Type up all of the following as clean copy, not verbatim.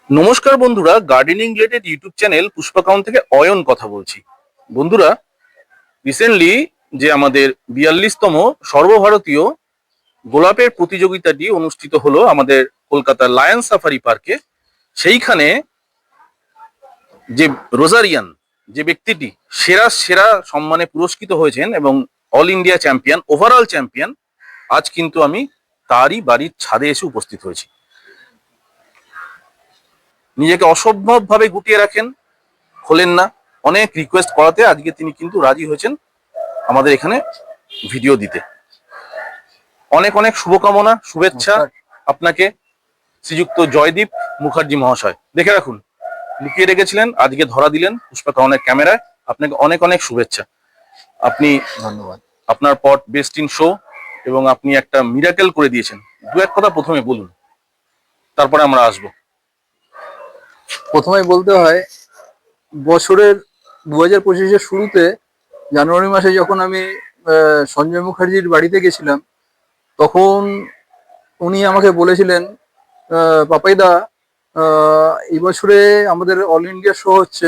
নমস্কার বন্ধুরা, gardening related YouTube channel পুষ্পাকাউন্ট থেকে অয়ন কথা বলছি। বন্ধুরা, রিসেন্টলি যে আমাদের 42তম সর্বভারতীয় গোলাপের প্রতিযোগিতাটি অনুষ্ঠিত হলো আমাদের কলকাতার লায়ন সাফারি পার্কে। সেইখানে যে রোজারিয়ান যে ব্যক্তিটি সেরা সেরা সম্মানে পুরস্কৃত হয়েছেন এবং all India champion, overall champion, আজ কিন্তু আমি তারই বাড়ির ছাদে এসে উপস্থিত হয়েছি। নিজেকে অসম্ভবভাবে গুটিয়ে রাখেন, খোলেন না। অনেক রিকোয়েস্ট করাতে আজকে তিনি কিন্তু রাজি হয়েছেন আমাদের এখানে ভিডিও দিতে। অনেক অনেক শুভকামনা, শুভেচ্ছা আপনাকে শ্রীযুক্ত জয়দীপ মুখার্জি মহাশয়। দেখে রাখুন, লুকিয়ে রেখেছিলেন, আজকে ধরা দিলেন পুষ্পাকাউনের ক্যামেরায়। আপনাকে অনেক অনেক শুভেচ্ছা। আপনি ধন্যবাদ। আপনার পট বেস্ট ইন শো এবং আপনি একটা মিরাকেল করে দিয়েছেন। দু এক কথা প্রথমে বলুন, তারপরে আমরা আসবো। প্রথমেই বলতে হয়, বছরের 2025-এর শুরুতে জানুয়ারি মাসে যখন আমি সঞ্জয় মুখার্জির বাড়িতে গেছিলাম, তখন উনি আমাকে বলেছিলেন, পাপাইদা, এই বছরে আমাদের অল ইন্ডিয়া শো হচ্ছে,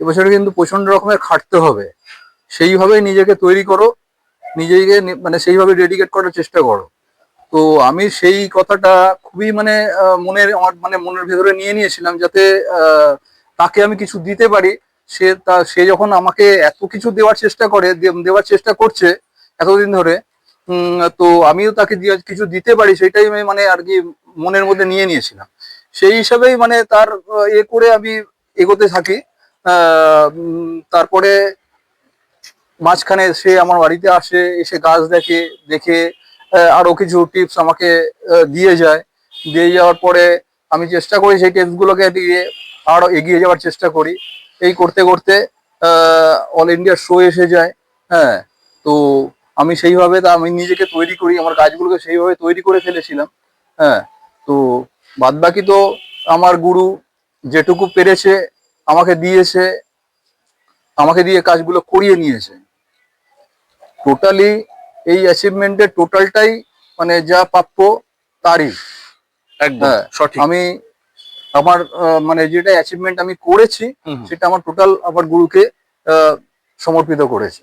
এবছরে কিন্তু প্রচন্ড রকমের খাটতে হবে, সেইভাবে নিজেকে তৈরি করো, নিজেকে মানে সেইভাবে ডেডিকেট করার চেষ্টা করো। তো আমি সেই কথাটা খুবই মানে আমার মানে মনের ভেতরে নিয়ে নিয়েছিলাম, যাতে তাকে আমি কিছু দিতে পারি। সে যখন আমাকে এত কিছু দেওয়ার চেষ্টা দেওয়ার চেষ্টা করছে এতদিন ধরে, তো আমিও তাকে কিছু দিতে পারি, সেটাই আমি মানে আর কি মনের মধ্যে নিয়ে নিয়েছিলাম। সেই হিসাবেই মানে তার করে আমি এগোতে থাকি। তারপরে মাঝখানে সে আমার বাড়িতে আসে, এসে গাছ দেখে, দেখে আরো কিছু টিপস আমাকে দিয়ে যায়। দিয়ে যাওয়ার পরে আমি চেষ্টা করি সেই টিপস গুলোকে দিয়ে আরো এগিয়ে যাওয়ার চেষ্টা করি। এই করতে করতে অল ইন্ডিয়া শো এসে যায়। হ্যাঁ, তো আমি সেইভাবে আমি নিজেকে তৈরি করি, আমার গাছগুলোকে সেইভাবে তৈরি করে ফেলেছিলাম। হ্যাঁ, তো বাদ বাকি তো আমার গুরু যেটুকু পেরেছে আমাকে দিয়েছে, আমাকে দিয়ে কাজগুলো করিয়ে নিয়েছে। টোটালি এই অ্যাচিভমেন্টের টোটালটাই মানে যা প্রাপ্য তারই। একদম হ্যাঁ, সঠিক। আমি আমার মানে যেটা অ্যাচিভমেন্ট আমি করেছি সেটা আমার টোটাল আমার গুরুকে সমর্পিত করেছি।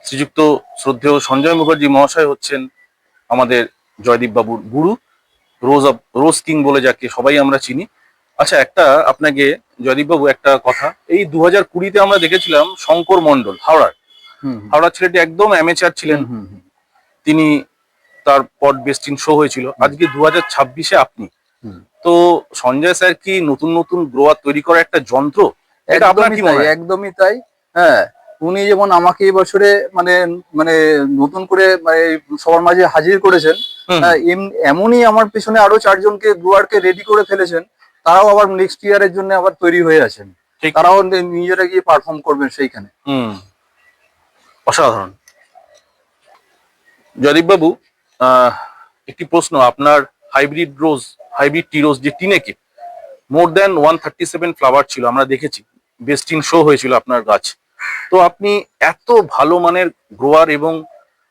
শ্রীযুক্ত শ্রদ্ধেয় সঞ্জয় মুখার্জি মহাশয় হচ্ছেন আমাদের জয়দীপ বাবুর গুরু, রোজ কিং বলে যাকে সবাই আমরা চিনি। আচ্ছা, একটা আপনাকে জয়দীপ বাবু একটা কথা, এই 2020-তে আমরা দেখেছিলাম শঙ্কর মন্ডল হাওড়ার ছেলেটি একদম অ্যামেচার ছিলেন, তিনি তার পট বেস্ট ইন শো হয়েছিল। আজকে 2026-এ আপনি, তো সঞ্জয় স্যার কি নতুন নতুন গ্রোয়ার তৈরি করার একটা যন্ত্র? এটা আপনার কি মনে হয়? একদমই তাই। হ্যাঁ, উনি যেমন আমাকে এই বছরে মানে মানে নতুন করে মানে সবার মাঝে হাজির করেছেন, এমনই আমার পেছনে আরো 4জনকে গ্রোয়ারকে রেডি করে ফেলেছেন। তারাও আবার নেক্সট ইয়ারের জন্য আবার তৈরি হয়ে আছেন, তারাও নিজেরা গিয়ে পারফর্ম করবেন সেইখানে। অসাধারণ। জয়দীপ বাবু, একটি প্রশ্ন, আপনার হাইব্রিড টি রোজ যে টিনেকে মোর দ্যান 137 ফ্লাওয়ার ছিল, আমরা দেখেছি, বেস্ট ইন শো হয়েছিল আপনার গাছ। তো আপনি এত ভালো মানের গ্রোয়ার এবং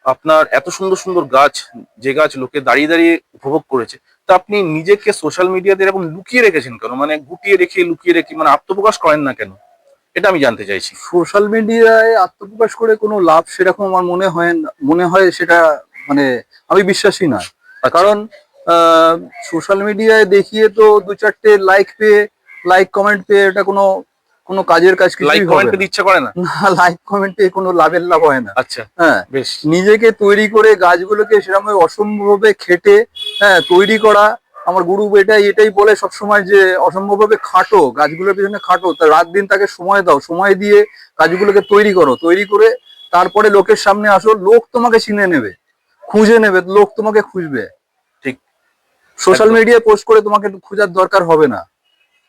আপনার এত সুন্দর সুন্দর গাছ, যে গাছ লোকে দাঁড়িয়ে দাঁড়িয়ে উপভোগ করেছে, তা আপনি নিজেকে সোশ্যাল মিডিয়াতে এরকম লুকিয়ে রেখেছেন কেন? মানে গুটিয়ে রেখে, লুকিয়ে রেখে, মানে আত্মপ্রকাশ করেন না কেন? এটা আমি জানতে চাইছি। সোশ্যাল মিডিয়ায় আত্মপ্রকাশ করে কোনো লাভ সেরকম আমার মনে হয় সেটা মানে আমি বিশ্বাসী নয়। কারণ সোশ্যাল মিডিয়ায় দেখিয়ে তো 2-4টে লাইক কমেন্ট পেয়ে এটা কোনো কোনো কাজের কাজ কিছুই হবে না। ইচ্ছা করে না, লাইক কমেন্টে কোনো লাভ হয় না। আচ্ছা, হ্যাঁ, বেশ। নিজেকে তৈরি করে গাছগুলোকে সেরকম অসম্ভবভাবে খেটে তৈরি করা। আমার গুরু এটাই বলে সবসময় যে অসম্ভবভাবে খাটো, গাছগুলোর পিছনে খাটো, তা রাত দিন তাকে সময় দাও, সময় দিয়ে গাছগুলোকে তৈরি করো, তৈরি করে তারপরে লোকের সামনে আসো, লোক তোমাকে চিনে নেবে, খুঁজে নেবে, লোক তোমাকে খুঁজবে। ঠিক, সোশ্যাল মিডিয়ায় পোস্ট করে তোমাকে খোঁজার দরকার হবে না।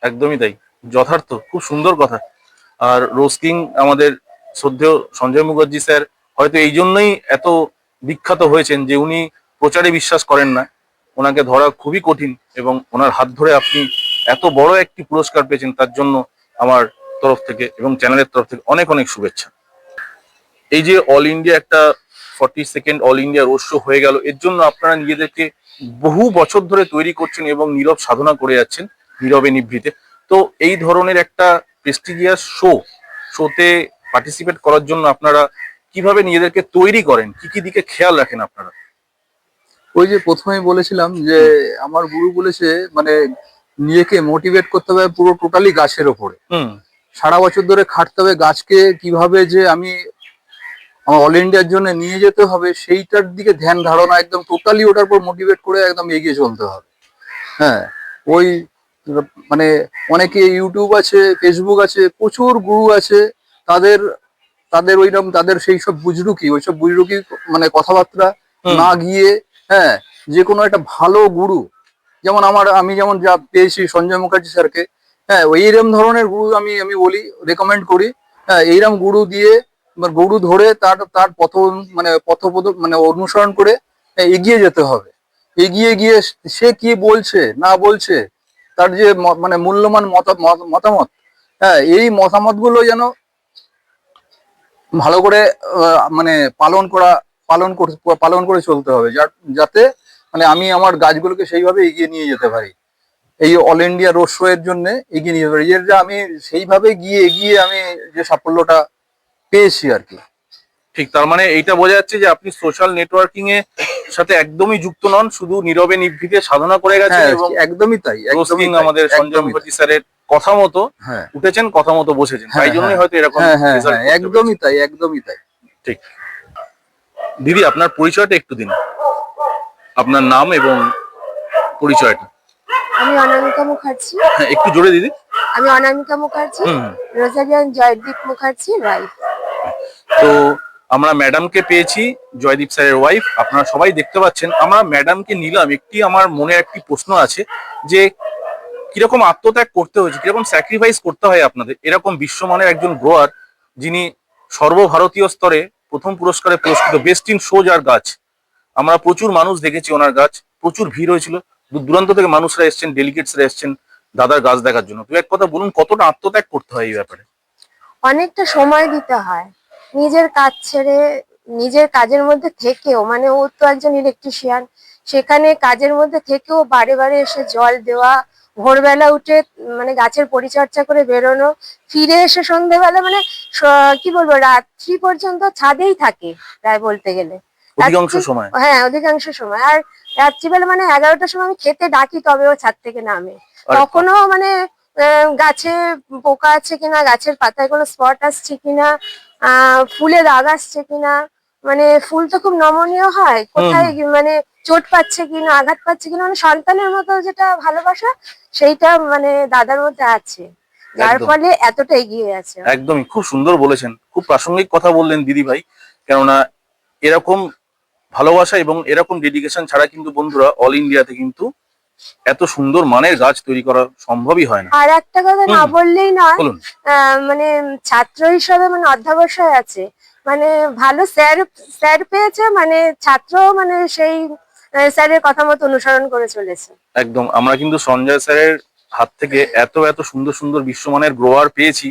একদমই তাই, যথার্থ, খুব সুন্দর কথা। আর রোজ কিং আমাদের শ্রদ্ধেয় সঞ্জয় মুখার্জি স্যার হয়তো এই জন্যই এত বিখ্যাত হয়েছেন যে উনি প্রচারে বিশ্বাস করেন না, ওনাকে ধরা খুবই কঠিন, এবং ওনার হাত ধরে আপনি এত বড় একটি পুরস্কার পেয়েছেন, তার জন্য আমার তরফ থেকে এবং চ্যানেলের তরফ থেকে অনেক অনেক শুভেচ্ছা। এই যে অল ইন্ডিয়া একটা 42nd all India road show হয়ে গেল, এর জন্য আপনারা নিজেদেরকে বহু বছর ধরে তৈরি করছেন এবং নীরব সাধনা করে যাচ্ছেন। নীরবে নিভৃতে। তো এই ধরনের একটা প্রেস্টিজিয়াস শোতে পার্টিসিপেট করার জন্য আপনারা কিভাবে নিজেদেরকে তৈরি করেন, কি কি দিকে খেয়াল রাখেন আপনারা? ওই যে প্রথমেই বলেছিলাম যে আমার গুরু বলেছে মানে নিজেকে মোটিভেট করতে হবে পুরো টোটালি গাছের ওপরে। হুম। সারা বছর ধরে খাটতে হবে গাছকে কিভাবে যে আমি আমার অল ইন্ডিয়ার জন্য নিয়ে যেতে হবে সেইটার দিকে ধ্যান ধারণা একদম টোটালি ওটার উপর মোটিভেট করে একদম এগিয়ে চলতে হবে। হ্যাঁ, ওই মানে অনেকে ইউটিউব আছে, ফেসবুক আছে, প্রচুর গুরু আছে, তাদের তাদের ওইরকম তাদের সেই সব ওইসব বুজরুকি মানে কথাবার্তা হুম। না গিয়ে, হ্যাঁ, যে কোনো একটা ভালো গুরু, যেমন আমি যেমন যা পেয়েছি সঞ্জয় মুখার্জি স্যারকে, হ্যাঁ, এইরকম ধরনের গুরু আমি আমি বলি রেকমেন্ড করি। হ্যাঁ, এইরকম গুরু দিয়ে গুরু ধরে তার তার মানে অনুসরণ করে এগিয়ে যেতে হবে। এগিয়ে গিয়ে সে কি বলছে না বলছে, তার যে মানে মূল্যবান মতামত, হ্যাঁ, এই মতামত গুলো যেন ভালো করে মানে পালন করে চলতে হবে, যাতে মানে আমি আমার গাছগুলোকে সেইভাবে এগিয়ে নিয়ে যেতে পারি, এই অল ইন্ডিয়া রোড শো এর জন্য এগিয়ে নিয়ে যেতে পারি, যে আমি সেইভাবে এগিয়ে আমি যে সাফল্যটা পেয়েছি আর কি। ঠিক, তার মানে এইটা বোঝা যাচ্ছে যে আপনি সোশ্যাল নেটওয়ার্কিং এর সাথে একদমই যুক্ত নন, শুধু নীরবে নিভৃতে সাধনা করে গেছেন হ্যাঁ, এবং একদমই তাই, রোস্টিং আমাদের সঞ্জয় মুখার্জি স্যারের কথা মতো হ্যাঁ, উঠেছেন, কথা মতো বসেছেন, তাই জন্যই হয়তো এরকম হ্যাঁ, হ্যাঁ, রেজাল্ট হ্যাঁ, একদমই তাই, একদমই তাই। ঠিক। দিদি, আপনার পরিচয়টা একটু দিন, আপনার নাম এবং পরিচয়টা। আমি অনামিকা মুখার্জি। হ্যাঁ, একটু জোরে দিদি। আমি অনামিকা মুখার্জি, হুম। রোজারিয়ান জয়দীপ মুখার্জি ওয়াইফ। তো আমরা ম্যাডামকে পেয়েছি, জয়দীপ স্যারের ওয়াইফ, আপনারা সবাই দেখতে পাচ্ছেন। আমরা ম্যাডামকে নিলাম, আমার মনে একটি প্রশ্ন আছে যে কিরকম আত্মত্যাগ করতে হয়েছে, কিরকম স্যাক্রিফাইস করতে হয় আপনাদের এরকম বিশ্বমানের একজন গ্রোয়ার, যিনি সর্বভারতীয় স্তরে প্রথম পুরস্কারে পুরস্কৃত, বেস্ট ইন শো যার গাছ। আমরা প্রচুর মানুষ দেখেছি ওনার গাছ, প্রচুর ভিড় হয়েছিল, দূর দূরান্ত থেকে মানুষরা এসছেন, ডেলিগেটসরা এসছেন দাদার গাছ দেখার জন্য। তো এক কথা বলুন, কতটা আত্মত্যাগ করতে হয় এই ব্যাপারে? অনেকটা সময় দিতে হয়, নিজের কাজ ছেড়ে নিজের কাজের মধ্যে থেকেও, মানে ও তো একজন ইলেকট্রিশিয়ান, সেখানে কাজের মধ্যে থেকেও বারে বারে এসে জল দেওয়া, ভোরবেলা উঠে মানে গাছের পরিচর্যা করে বেরোনো, ফিরে এসে সন্ধ্যেবেলা মানে কি বলবো রাত্রি পর্যন্ত ছাদেই থাকে প্রায় বলতে গেলে। অধিকাংশ সময়। হ্যাঁ, অধিকাংশ সময়। আর রাত্রিবেলা মানে 11টার সময় আমি খেতে ডাকি, তবে ও ছাদ থেকে নামে। তখনও মানে গাছে পোকা আছে কিনা, গাছের পাতায় কোনো স্পট আসছে কিনা, ফুলে দাগ আসছে কিনা, মানে ফুল তো খুব নমনীয় হয়, কোথায় মানে চোট পাচ্ছে কিনা, আঘাত পাচ্ছে কিনা, মানে সন্তানের মতো যেটা ভালোবাসা সেইটা মানে দাদার মধ্যে আছে, যার ফলে এতটা এগিয়ে আছে। একদমই, খুব সুন্দর বলেছেন, খুব প্রাসঙ্গিক কথা বললেন দিদি ভাই। কেননা এরকম ভালোবাসা এবং এরকম ডেডিকেশন ছাড়া কিন্তু বন্ধুরা অল ইন্ডিয়াতে কিন্তু এত সুন্দর মানের গাছ তৈরি করা সম্ভবই হয় না। আর একটা কথা না বললেই নয়, বলুন। মানে ছাত্র হিসেবে মানে অধ্যাবসায় আছে, মানে ভালো স্যার পেয়েছে, মানে ছাত্র মানে সেই স্যারের কথা মতো অনুসরণ করে চলেছে। একদম, আমরা কিন্তু সঞ্জয় স্যারের হাত থেকে এত এত সুন্দর সুন্দর বিশ্বমানের গ্রোয়ার পেয়েছি।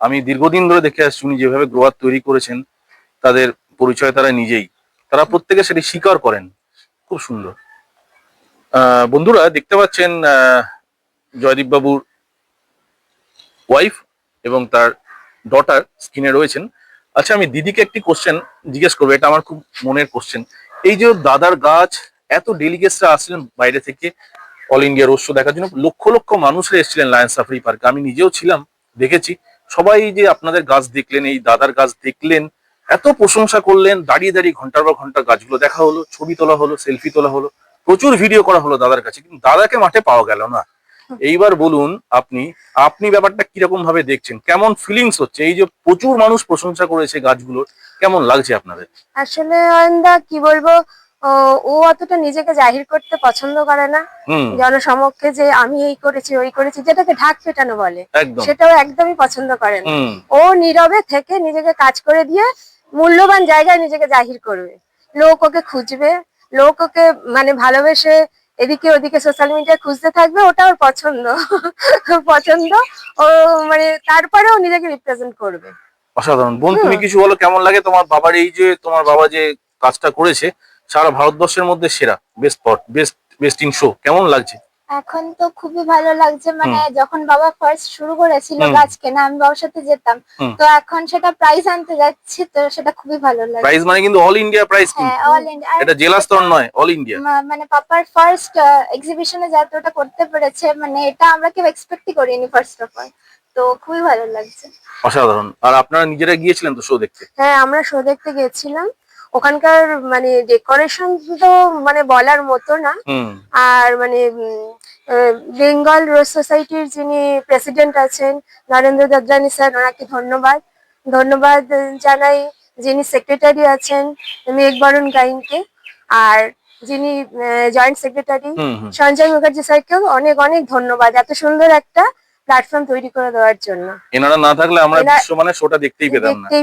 আমি দীর্ঘদিন ধরে দেখে আসছি উনি যেভাবে গ্রোয়ার তৈরি করেছেন, তাদের পরিচয় তারা নিজেই, তারা প্রত্যেকে সেটি স্বীকার করেন। খুব সুন্দর। বন্ধুরা দেখতে পাচ্ছেন জয়দীপ বাবুর ওয়াইফ এবং তার ডটার স্ক্রিনে রয়েছেন। আচ্ছা, আমি দিদিকে একটি কোশ্চেন জিজ্ঞেস করবো, এটা আমার খুব মনের কোশ্চেন। এই যে দাদার গাছ, এত ডেলিগেটসরা আসলেন বাইরে থেকে অল ইন্ডিয়া রোড শো দেখার জন্য, লক্ষ লক্ষ মানুষরা এসেছিলেন লায়ন সাফারি পার্কে, আমি নিজেও ছিলাম, দেখেছি। সবাই যে আপনাদের গাছ দেখলেন, এই দাদার গাছ দেখলেন, এত প্রশংসা করলেন, দাঁড়িয়ে দাঁড়িয়ে ঘন্টার পর ঘন্টা গাছগুলো দেখা হলো, ছবি তোলা হলো, সেলফি তোলা হলো, প্রচুর ভিডিও করা হলো দাদার কাছে, কিন্তু দাদাকে মাঠে পাওয়া গেল না। এইবার বলুন আপনি ব্যাপারটা কিরকম ভাবে দেখছেন, কেমন ফিলিংস হচ্ছে? এই যে প্রচুর মানুষ প্রশংসা করেছে গাছগুলোর, কেমন লাগছে আপনাদের? আসলে অয়নদা কি বলবো, ও অতটা নিজেকে জাহির করতে পছন্দ করে না জনসমক্ষে, যে আমি এই করেছি ওই করেছি, যেটাকে ঢাক পেটানো বলে, সেটাও একদমই পছন্দ করে না। ও নীরবে থেকে নিজেকে কাজ করে দিয়ে মূল্যবান জায়গায় নিজেকে জাহির করবে, লোক ওকে খুঁজবে, লোক ওকে মানে ভালোবেসে এদিকে ওদিকে সোশ্যাল মিডিয়ায় খুঁজতে থাকবে, ওটা ওর পছন্দ। ও মানে তারপরেও নিজেকে রিপ্রেজেন্ট করবে। অসাধারণ। বোন, তুমি কিছু বলো, কেমন লাগে তোমার বাবার এই যে তোমার বাবা যে কাজটা করেছে সারা ভারতবর্ষের মধ্যে সেরা, বেস্ট ইন শো, কেমন লাগছে? এখন তো খুবই ভালো লাগছে, মানে যখন বাবা ফার্স্ট শুরু করেছিল গাছ কেনা, আমি বাবার সাথে যেতাম, তো এখন সেটা প্রাইজ আনতে যাচ্ছি, তো সেটা খুবই ভালো লাগছে। প্রাইজ মানে কিন্তু অল ইন্ডিয়া প্রাইজ, হ্যাঁ, অল ইন্ডিয়া, এটা জেলা স্তর নয়, অল ইন্ডিয়া। মানে পাপার ফার্স্ট এক্সিবিশনে যতটা করতে পেরেছে, মানে এটা আমরা কেউ এক্সপেক্টই করিনি ফার্স্ট অফ অল, তো খুবই ভালো লাগছে। অসাধারণ। আর আপনারা নিজেরা গিয়েছিলেন তো শো দেখতে? হ্যাঁ, আমরা শো দেখতে গেছিলাম। ওখানকার মানে ডেকোরেশন তো মানে বলার মতো না। আর মানে বেঙ্গল রোজ সোসাইটির যিনি প্রেসিডেন্ট আছেন নরেন্দ্র দদ্রানি স্যার, ওনাকে ধন্যবাদ ধন্যবাদ জানাই। যিনি সেক্রেটারি আছেন মেঘবরণ গাইনকে, আর যিনি জয়েন্ট সেক্রেটারি সঞ্জয় মুখার্জি স্যারকেও অনেক অনেক ধন্যবাদ এত সুন্দর একটা প্ল্যাটফর্ম তৈরি করে দেওয়ার জন্য। এনারা না থাকলে আমরা বিশ্বমানের শোটা দেখতেই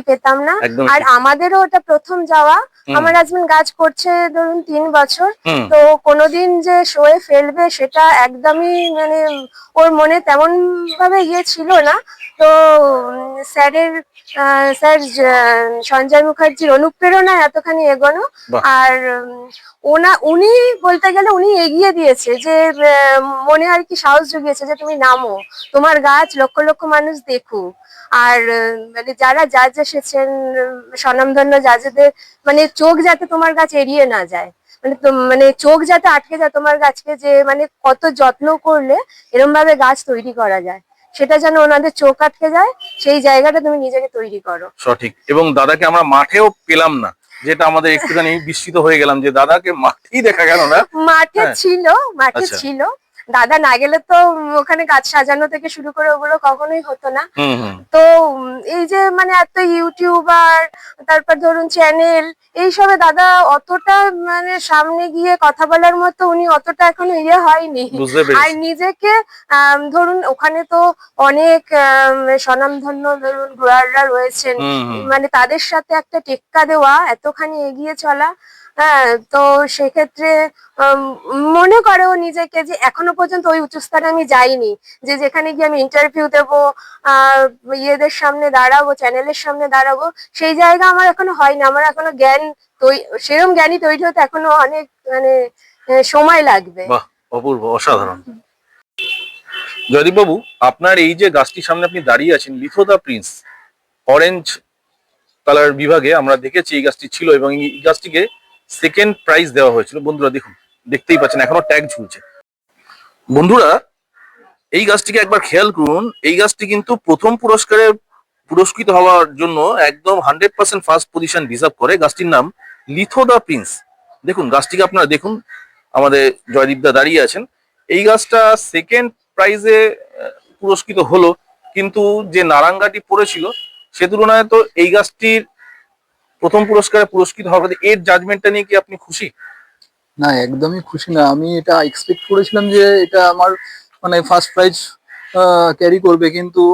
পেতাম না। আর আমাদেরও ওটা প্রথম যাওয়া। আমার হাজবেন্ড কাজ করছে ধরুন 3 বছর, তো কোনোদিন যে শোয়ে ফেলবে সেটা একদমই মানে ওর মনে তেমন ভাবে ছিল না। তো স্যার সঞ্জয় মুখার্জির অনুপ্রেরণায় এতখানি এগোনো। আর উনি বলতে গেলে উনি এগিয়ে দিয়েছে, যে মনে আর কি সাহস জুগিয়েছে যে তুমি নামো, তোমার গাছ লক্ষ লক্ষ মানুষ দেখুক। আর মানে যারা জাজ এসেছেন স্বনামধন্য জাজেদের মানে চোখ যাতে তোমার গাছ এড়িয়ে না যায়, মানে চোখ যাতে আটকে যায় তোমার গাছকে, যে মানে কত যত্ন করলে এরম ভাবে গাছ তৈরি করা যায়, সেটা যেন ওনাদের চোখ আটকে যায়, সেই জায়গাটা তুমি নিজেকে তৈরি করো। সঠিক। এবং দাদাকে আমরা মাঠেও পেলাম না, যেটা আমাদের একটুখানি বিস্মিত হয়ে গেলাম যে দাদাকে মাঠেই দেখা গেল না। মাঠে ছিল। দাদা না গেলে তো ওখানে গাছ সাজানো থেকে শুরু করে ওগুলো কখনোই হতো না। তো এই যে মানে এত ইউটিউবার, তারপর ধরুন চ্যানেল, এইসবে দাদা অতটা মানে সামনে গিয়ে কথা বলার মতো উনি অতটা এখনো হয়নি। আর নিজেকে ধরুন ওখানে তো অনেক স্বনামধন্য ধরুন গ্রোয়াররা রয়েছেন, মানে তাদের সাথে একটা টেক্কা দেওয়া, এতখানি এগিয়ে চলা। হ্যাঁ, তো সেক্ষেত্রে মনে করে ও নিজেকে যে এখনো পর্যন্ত ওই উঁচু স্থানে আমি যাইনি, যে যেখানে গিয়ে আমি ইন্টারভিউ দেবো, ইয়েদের সামনে দাঁড়াবো, চ্যানেলের সামনে দাঁড়াবো, সেই জায়গা আমার এখনো হয়নি। আমার এখনো সেরকম জ্ঞানী তৈরি হতে এখনো অনেক মানে সময় লাগবে। বাহ, অপূর্ব, অসাধারণ। জয়দীপ বাবু, আপনার এই যে গাছটির সামনে আপনি দাঁড়িয়ে আছেন, লিথো দা প্রিন্স, অরেঞ্জ কালার বিভাগে আমরা দেখেছি এই গাছটি ছিল, এবং এই গাছটিকে সেকেন্ড প্রাইজ দেওয়া হয়েছিল। বন্ধুরা দেখুন, দেখতেই পাচ্ছেন এখনো ট্যাগ ঝুলছে। বন্ধুরা এই গাছটিকে একবার খেয়াল করুন, এই গাছটি কিন্তু প্রথম পুরস্কারে পুরস্কৃত হওয়ার জন্য একদম 100% ফার্স্ট পজিশন ডিজার্ভ করে। গাছটির নাম লিথো দা প্রিন্স। দেখুন গাছটিকে আপনারা দেখুন, আমাদের জয়দীপদা দাঁড়িয়ে আছেন। এই গাছটা সেকেন্ড প্রাইজে পুরস্কৃত হলো, কিন্তু যে নারাঙ্গাটি পড়েছিল সে তুলনায় তো এই গাছটির প্রথম পুরস্কারে পুরস্কৃত হওয়ার কথা। এর জাজমেন্টটা নিয়ে কি আপনি খুশি? না, একদমই খুশি না। আমি এটা এক্সপেক্ট করেছিলাম যে এটা আমার মানে ফার্স্ট প্রাইজ ক্যারি করবে, কিন্তু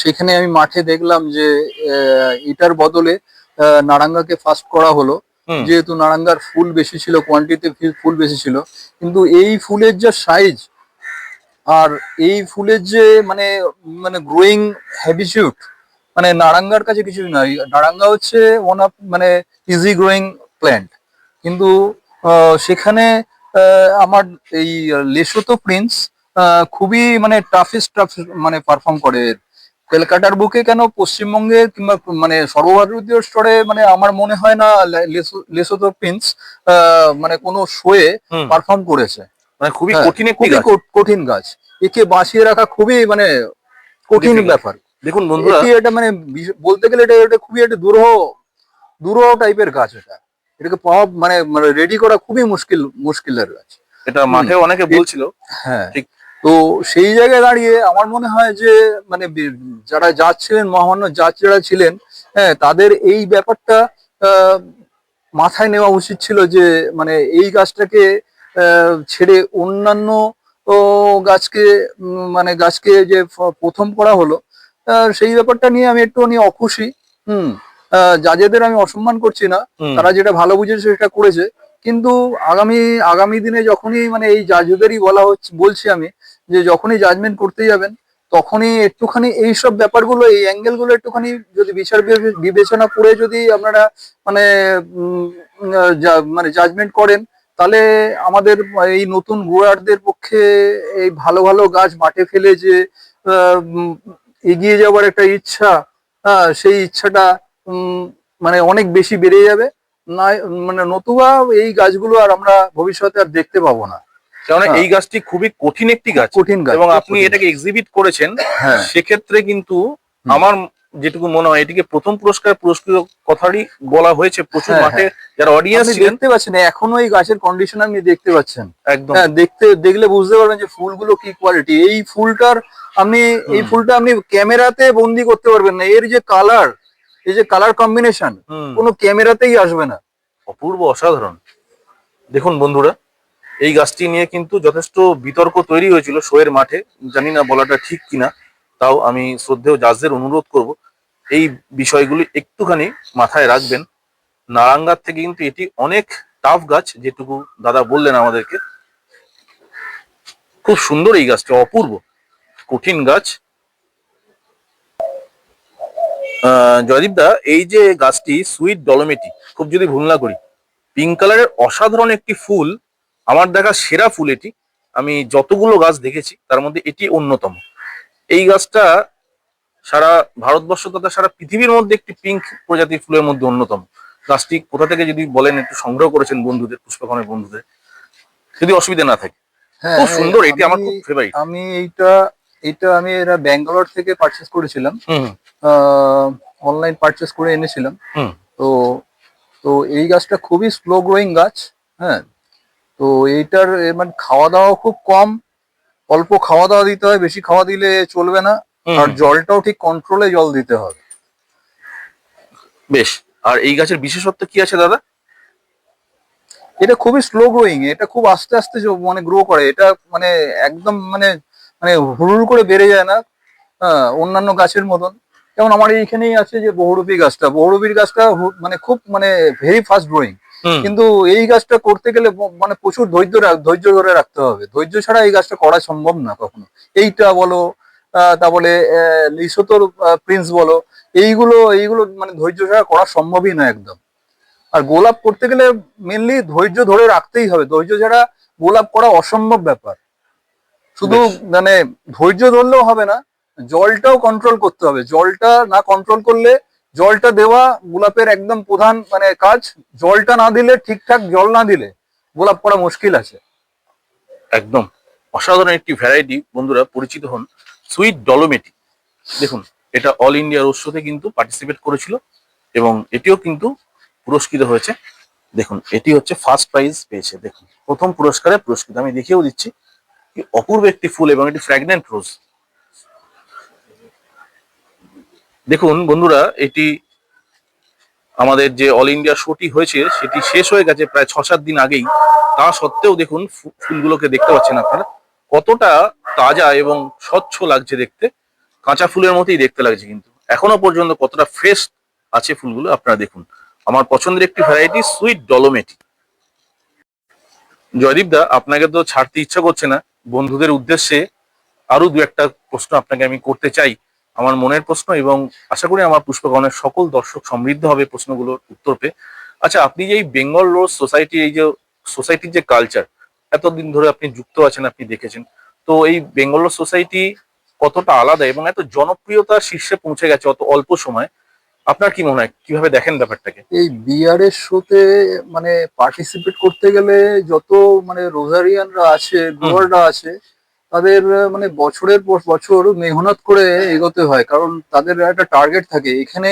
সেখানে আমি মাঠে দেখলাম যে এটার বদলে নারাঙ্গাকে ফার্স্ট করা হলো, যেহেতু নারাঙ্গার ফুল বেশি ছিল, কোয়ান্টিটি ফুল বেশি ছিল। কিন্তু এই ফুলের যে সাইজ আর এই ফুলের যে মানে মানে গ্রোয়িং হ্যাবিচুড, মানে নারাঙ্গার কাছে কিছুই নাই। নারাঙ্গা হচ্ছে ওয়ান অফ মানে ইজি গ্রোয়িং প্ল্যান্ট, কিন্তু সেখানে আমার এই লেসোতো প্রিন্স খুবই মানে টাফেস্ট মানে পারফর্ম করে। কলকাতার বুকে কেন, পশ্চিমবঙ্গে কিংবা মানে সর্বভারতীয় স্তরে মানে আমার মনে হয় না লেসোতো প্রিন্স মানে কোনো শোয়ে পারফর্ম করেছে। মানে খুবই কঠিন একটি গাছ, কঠিন গাছ, একে বাঁচিয়ে রাখা খুবই মানে কঠিন ব্যাপার। দেখুন বন্ধুরা, এটা মানে বলতে গেলে এটা খুবই একটা দুরূহ টাইপের গাছ। এটাকে পাওয়া মানে রেডি করা খুবই মুশকিলের গাছ। এটা মাঠে অনেকে বলছিল। হ্যাঁ, ঠিক। তো সেই জায়গায় দাঁড়িয়ে আমার মনে হয় যে মানে যারা জাজ ছিলেন, মহামান্য জাজ যারা ছিলেন, হ্যাঁ, তাদের এই ব্যাপারটা মাথায় নেওয়া উচিত ছিল, যে মানে এই গাছটাকে ছেড়ে অন্যান্য গাছকে মানে গাছকে যে প্রথম করা হলো, সেই ব্যাপারটা নিয়ে আমি একটুখানি অখুশি। জাজেদের আমি অসম্মান করছি না, তারা যেটা ভালো বুঝেছে সেটা করেছে, কিন্তু আগামী দিনে যখনই মানে এই জাজেদেরই বলছি আমি, যে যখনই জাজমেন্ট করতে যাবেন তখনই একটুখানি এইসব ব্যাপারগুলো, এই অ্যাঙ্গেল গুলো একটুখানি যদি বিচার বিবেচনা করে যদি আপনারা মানে মানে জাজমেন্ট করেন, তাহলে আমাদের এই নতুন গ্রোয়ারদের পক্ষে এই ভালো ভালো গাছ মাঠে ফেলে যে এগিয়ে যাওয়ার একটা ইচ্ছা, সেই ইচ্ছাটা মানে অনেক বেশি বেড়ে যাবে। না মানে নতুবা এই গাছগুলো আর আমরা ভবিষ্যতে আর দেখতে পাবো না। কারণ এই গাছটি খুবই কঠিন একটি গাছ, কঠিন গাছ, এবং আপনি এটাকে এক্সিবিট করেছেন। হ্যাঁ, সেক্ষেত্রে কিন্তু আমার যেটুকু মনে হয় এটিকে প্রথম পুরস্কৃত কথারই বলা হয়েছে। প্রচুর মাঠে যারা অডিয়েন্স ছিলেন দেখতে পাচ্ছেন, এখনো এই গাছের কন্ডিশন আপনি দেখতে পাচ্ছেন। একদম দেখলে বুঝতে পারবেন যে ফুলগুলো কি কোয়ালিটি। এই ফুলটা আপনি ক্যামেরাতে বন্দি করতে পারবেন না। এর যে কালার, এই যে কালার কম্বিনেশন কোনো ক্যামেরাতেই আসবে না। অপূর্ব, অসাধারণ। দেখুন বন্ধুরা, এই গাছটি নিয়ে কিন্তু যথেষ্ট বিতর্ক তৈরি হয়েছিল শোয়ের মাঠে। জানি না বলাটা ঠিক কিনা, তাও আমি শ্রদ্ধেয় জাজদের অনুরোধ করব এই বিষয়গুলি একটুখানি মাথায় রাখবেন। নারাঙ্গার থেকে কিন্তু এটি অনেক টাফ গাছ, যেটুকু দাদা বললেন আমাদেরকে। খুব সুন্দর এই গাছটি, অপূর্ব কঠিন গাছ। জয়দীপ দা, এই যে গাছটি সুইট ডলোমেটি, খুব যদি ভুল না করি, পিঙ্ক কালারের অসাধারণ একটি ফুল, আমার দেখা সেরা ফুল এটি। আমি যতগুলো গাছ দেখেছি তার মধ্যে এটি অন্যতম। এই গাছটা সারা ভারতবর্ষ তথা সারা পৃথিবীর মধ্যে একটি পিঙ্ক প্রজাতির ফুলের মধ্যে অন্যতম। গাছটি কোথা থেকে যদি বলেন, একটু সংগ্রহ করেছেন বন্ধুদের, পুষ্পকনের বন্ধুদের, যদি অসুবিধা না থাকে। খুব সুন্দর, এটি আমার খুব ফেভারিট। আমি আমি এরা ব্যাঙ্গালোর থেকে পারচেস করেছিলাম, অনলাইন পারচেস করে এনেছিলাম। তো তো এই গাছটা খুবই স্লো গ্রোয়িং গাছ। হ্যাঁ, তো এইটার মানে খাওয়া দাওয়া খুব কম, অল্প খাওয়া দাওয়া দিতে হয়, বেশি খাওয়া দিলে চলবে না। আর জলটাও ঠিক কন্ট্রোলে জল দিতে হবে। বেশ। আর এই গাছের বিশেষত্ব কি আছে দাদা? এটা খুবই স্লো গ্রোয়িং, এটা খুব আস্তে আস্তে মানে গ্রো করে। এটা মানে একদম মানে মানে হুড়ুড় করে বেড়ে যায় না অন্যান্য গাছের মতন। যেমন আমার এইখানেই আছে যে বহুরূপী গাছটা, বহুরূপীর গাছটা মানে খুব মানে ভেরি ফাস্ট গ্রোয়িং। কিন্তু এই গাছটা করতে গেলে মানে প্রচুর ধৈর্য ধরে রাখতে হবে। ধৈর্য ছাড়া এই গাছটা করা সম্ভব না কখনো। এইটা বলো, তারপরে লিসোতোর প্রিন্স বলো, এইগুলো মানে ধৈর্য ছাড়া করা সম্ভবই না একদম। আর গোলাপ করতে গেলে মেনলি ধৈর্য ধরে রাখতেই হবে। ধৈর্য ছাড়া গোলাপ করা অসম্ভব ব্যাপার। শুধু মানে ধৈর্য ধরলেও হবে না, জলটাও কন্ট্রোল করতে হবে। জলটা না কন্ট্রোল করলে, জলটা দেওয়া গোলাপের একদম প্রধান মানে কাজ। জলটা না দিলে, ঠিকঠাক জল না দিলে গোলাপ করা মুশকিল আছে। একদম অসাধারণ একটি ভ্যারাইটি। বন্ধুরা পরিচিত হন সুইট ডলোমেটি। দেখুন, এটা অল ইন্ডিয়া রোড শোতে কিন্তু পার্টিসিপেট করেছিল এবং এটিও কিন্তু পুরস্কৃত হয়েছে। দেখুন, এটি হচ্ছে ফার্স্ট প্রাইজ পেয়েছে। দেখুন, প্রথম পুরস্কারে পুরস্কৃত। আমি দেখিয়েও দিচ্ছি, অপূর্ব একটি ফুল এবং এটি ফ্র্যাগনেন্ট রোজ। দেখুন বন্ধুরা, এটি আমাদের যে অল ইন্ডিয়া শোটি হয়েছে সেটি শেষ হয়ে গেছে প্রায় 6-7 দিন আগেই। তা সত্ত্বেও দেখুন ফুলগুলোকে দেখতে পাচ্ছেন আপনারা, কতটা তাজা এবং স্বচ্ছ লাগছে দেখতে। কাঁচা ফুলের মতোই দেখতে লাগছে, কিন্তু এখনো পর্যন্ত কতটা ফ্রেশ আছে ফুলগুলো আপনারা দেখুন। আমার পছন্দের একটি ভ্যারাইটি সুইট ডলোমেটি। জয়দীপ দা, আপনাকে তো ছাড়তে ইচ্ছা করছে না। বন্ধুদের উদ্দেশ্যে আরো দু একটা প্রশ্ন আপনাকে আমি করতে চাই, আমার মনের প্রশ্ন, এবং আশা করি আমার পুষ্পকনের সকল দর্শক সমৃদ্ধ হবে প্রশ্নগুলোর উত্তর পেয়ে। আচ্ছা, আপনি যে এই বেঙ্গল রোজ সোসাইটি, এই যে সোসাইটির যে কালচার, এতদিন ধরে আপনি যুক্ত আছেন, আপনি দেখেছেন, তো এই বেঙ্গল রোজ সোসাইটি কতটা আলাদা এবং এত জনপ্রিয়তার শীর্ষে পৌঁছে গেছে অত অল্প সময়, আপনার কি মনে হয়, কিভাবে দেখেন ব্যাপারটাকে? এই বিয়ারের শোতে মানে পার্টিসিপেট করতে গেলে যত মানে রোজারিয়ানরা আছে, গ্রোয়াররা আছে, তাদের মানে বছরের পর বছর মেহনত করে এগোতে হয়। কারণ তাদের একটা টার্গেট থাকে। এখানে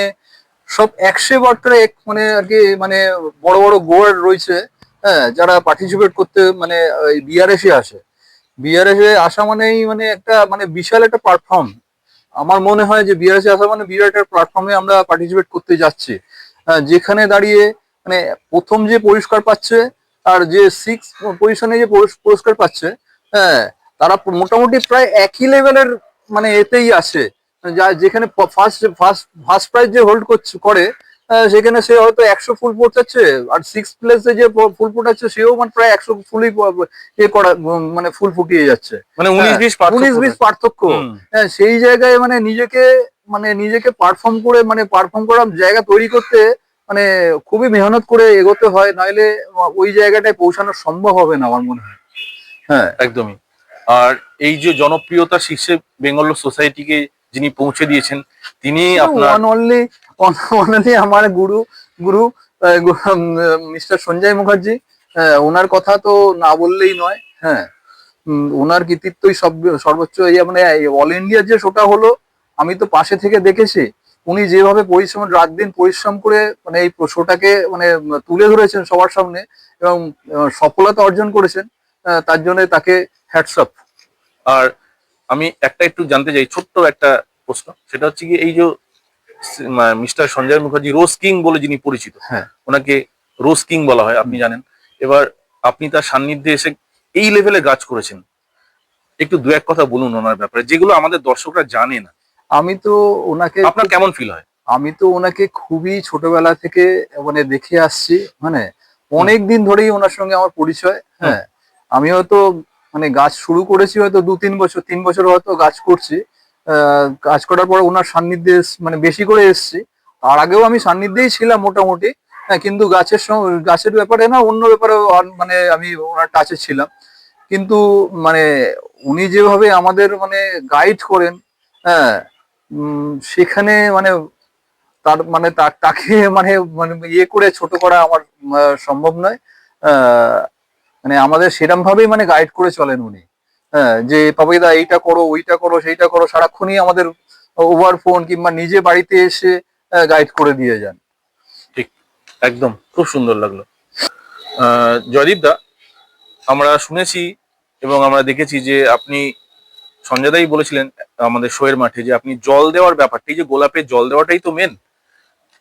সব 100 বার্তারা মানে আর কি মানে বড় বড় গ্রোয়ার রয়েছে, হ্যাঁ, যারা পার্টিসিপেট করতে মানে বিআরএসে আসে। বিআরএসে আসা মানেই মানে একটা মানে বিশাল একটা প্ল্যাটফর্ম। আমার মনে হয় যে বিআরএসে আসা মানে বিরাট একটা প্ল্যাটফর্মে আমরা পার্টিসিপেট করতে যাচ্ছি, যেখানে দাঁড়িয়ে মানে প্রথম যে পুরস্কার পাচ্ছে আর যে 6 পজিশনে যে পুরস্কার পাচ্ছে, হ্যাঁ, তারা মোটামুটি প্রায় একই লেভেলের মানে এতেই আছে। যেখানে ফার্স্ট প্রাইজ যে হোল্ড করে, সেখানে সে হয়তো 100 ফুল পৌঁছাচ্ছে, আর 6th প্লেসে যে ফুল ফোটাচ্ছে সেও মানে প্রায় 100 ফুলই মানে ফুল ফুটিয়ে যাচ্ছে। মানে 19-20 পার্থক্য। হ্যাঁ, সেই জায়গায় মানে নিজেকে পারফর্ম করার জায়গা তৈরি করতে মানে খুবই মেহনত করে এগোতে হয়, নইলে ওই জায়গাটায় পৌঁছানো সম্ভব হবে না আমার মনে হয়। হ্যাঁ, একদমই। আর এই যে জনপ্রিয়তা শীর্ষে বেঙ্গল সোসাইটিকে যিনি পৌঁছে দিয়েছেন, তিনি আপনার অনলি আমার গুরু গুরু মিস্টার সঞ্জয় মুখার্জি। ওনার কথা তো না বললেই নয়। হ্যাঁ, ওনার কৃতিত্বই সর্বোচ্চ। এই মানে অল ইন্ডিয়ার যে শোটা হলো, আমি তো পাশে থেকে দেখেছি উনি যেভাবে পরিশ্রম, রাত দিন পরিশ্রম করে মানে এই শোটাকে মানে তুলে ধরেছেন সবার সামনে এবং সফলতা অর্জন করেছেন। তার জন্য তাকে হ্যাটস অফ। আর আমি একটু জানতে চাই, ছোট্ট একটা প্রশ্ন, সেটা হচ্ছে কি, এই যে মিস্টার সঞ্জয় মুখার্জি রোজ কিং বলে যিনি পরিচিত, হ্যাঁ, ওনাকে রোজ কিং বলা হয়, আপনি জানেন। এবার আপনি তার সান্নিধ্যে এসে এই লেভেলে কাজ করেছেন, একটু দু এক কথা বলুন ওনার ব্যাপারে, যেগুলো আমাদের দর্শকরা জানে না। আমি তো ওনাকে, আপনার কেমন ফিল হয়? আমি তো ওনাকে খুবই ছোটবেলা থেকে মানে দেখে আসছি, মানে অনেক দিন ধরেই ওনার সঙ্গে আমার পরিচয়। হ্যাঁ, আমি হয়তো মানে গাছ শুরু করেছি হয়তো 2-3 বছর, 3 বছর হয়তো গাছ করছি। কাজ করার পর ওনার সান্নিধ্যে মানে বেশি করে এসছি। তার আগেও আমি সান্নিধ্যেই ছিলাম মোটামুটি। হ্যাঁ, কিন্তু গাছের ব্যাপারে না, অন্য ব্যাপারে মানে আমি ওনার টাচে ছিলাম। কিন্তু মানে উনি যেভাবে আমাদের মানে গাইড করেন, হ্যাঁ, সেখানে মানে তাকে মানে মানে ইয়ে করে ছোট করা আমার সম্ভব নয়। মানে আমাদের সেরকম ভাবেই মানে গাইড করে চলেন উনি। হ্যাঁ, যে পাপিদা এইটা করো, ওইটা করো, সেইটা করো, সারাক্ষণই আমাদের ওভার ফোন কিংবা নিজে বাড়িতে এসে গাইড করে দিয়ে যান। ঠিক, একদম, খুব সুন্দর লাগলো। জয়দীপ দা, আমরা শুনেছি এবং আমরা দেখেছি যে আপনি, সঞ্জয় দাই বলেছিলেন আমাদের শোয়ের মাঠে, যে আপনি জল দেওয়ার ব্যাপারটা, এই যে গোলাপের জল দেওয়াটাই তো মেন,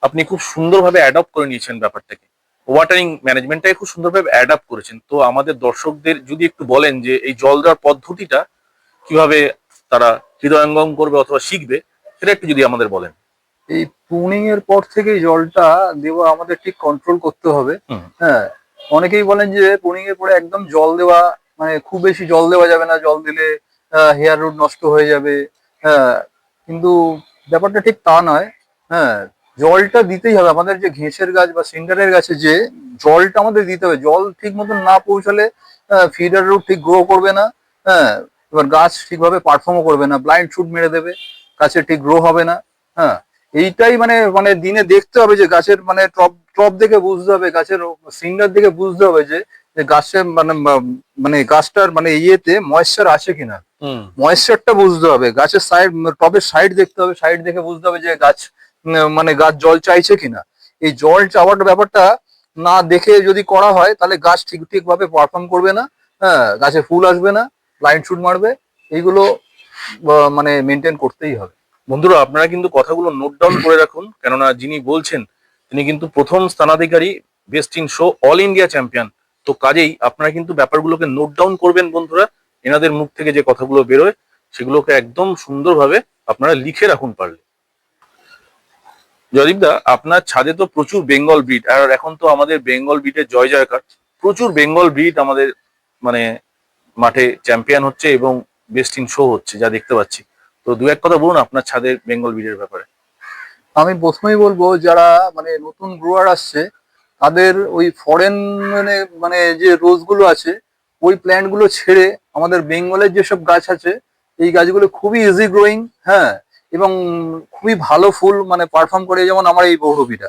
আপনি খুব সুন্দরভাবে অ্যাডপ্ট করে নিয়েছেন ব্যাপারটাকে, ওয়াটারিং ম্যানেজমেন্টটাকে খুব সুন্দরভাবে অ্যাডাপ্ট করেছেন। তো আমাদের দর্শকদের যদি একটু বলেন যে এই জল দেওয়ার পদ্ধতিটা কিভাবে তারা হৃদয়ঙ্গম করবে অথবা শিখবে, সেটা একটু যদি আমাদের বলেন। এই প্রুনিং এর পর থেকেই জলটা দেওয়া আমাদের ঠিক কন্ট্রোল করতে হবে। হ্যাঁ, অনেকেই বলেন যে প্রুনিং এর পরে একদম জল দেওয়া মানে খুব বেশি জল দেওয়া যাবে না, জল দিলে হেয়ার রুট নষ্ট হয়ে যাবে। হ্যাঁ, কিন্তু ব্যাপারটা ঠিক তা নয়। হ্যাঁ, জলটা দিতেই হবে। আমাদের যে ঘেঁষের গাছ বা সিন্ডারের গাছে যে জলটা আমাদের দিতে হবে, জল ঠিক মতন না পৌঁছালে ফিডার রুট ঠিক গ্রো করবে না। হ্যাঁ, এবার গাছ ঠিকভাবে পারফর্মও করবে না, ব্লাইন্ড শুট মেরে দেবে, গাছের ঠিক গ্রো হবে না। হ্যাঁ, এইটাই মানে মানে দিনে দেখতে হবে যে গাছের মানে টপ টপ দেখে বুঝতে হবে, গাছের সিন্ডার দেখে বুঝতে হবে যে গাছের মানে মানে গাছটার মানে ইয়েতে ময়েশ্চার আছে কিনা, ময়েশ্চারটা বুঝতে হবে। গাছের সাইড, টবের সাইড দেখতে হবে, সাইড দেখে বুঝতে হবে যে গাছ মানে গাছ জল চাইছে কিনা। এই জল চাওয়ার ব্যাপারটা না দেখে যদি করা হয় তাহলে গাছ ঠিক ভাবে পারফর্ম করবে না। হ্যাঁ, গাছে ফুল আসবে না, লাইন শুট মারবে। এইগুলো মানে মেনটেন করতেই হবে। বন্ধুরা, আপনারা কিন্তু কথাগুলো নোট ডাউন করে রাখুন, কেননা যিনি বলছেন তিনি কিন্তু প্রথম স্থানাধিকারী, best in show all India champion. তো কাজেই আপনারা কিন্তু ব্যাপারগুলোকে নোট ডাউন করবেন বন্ধুরা। এনাদের মুখ থেকে যে কথাগুলো বেরোয় সেগুলোকে একদম সুন্দরভাবে আপনারা লিখে রাখুন পারলে। জয়দীপ দা, আপনার ছাদে তো প্রচুর বেঙ্গল ব্রিড, আর এখন তো আমাদের বেঙ্গল ব্রিডের জয় জয়কার, প্রচুর বেঙ্গল ব্রিড আমাদের মানে মাঠে চ্যাম্পিয়ন হচ্ছে এবং বেস্ট ইন শো হচ্ছে, যা দেখতে পাচ্ছি। তো দু এক কথা বলুন আপনার ছাদের বেঙ্গল ব্রিডের ব্যাপারে। আমি প্রথমেই বলবো যারা মানে নতুন গ্রোয়ার আসছে তাদের ওই ফরেন মানে মানে যে রোজ গুলো আছে ওই প্ল্যান্ট গুলো ছেড়ে আমাদের বেঙ্গলের যেসব গাছ আছে এই গাছগুলো খুবই ইজি গ্রোয়িং। হ্যাঁ, এবং খুবই ভালো ফুল মানে পারফর্ম করে, যেমন আমার এই বৌরবীটা।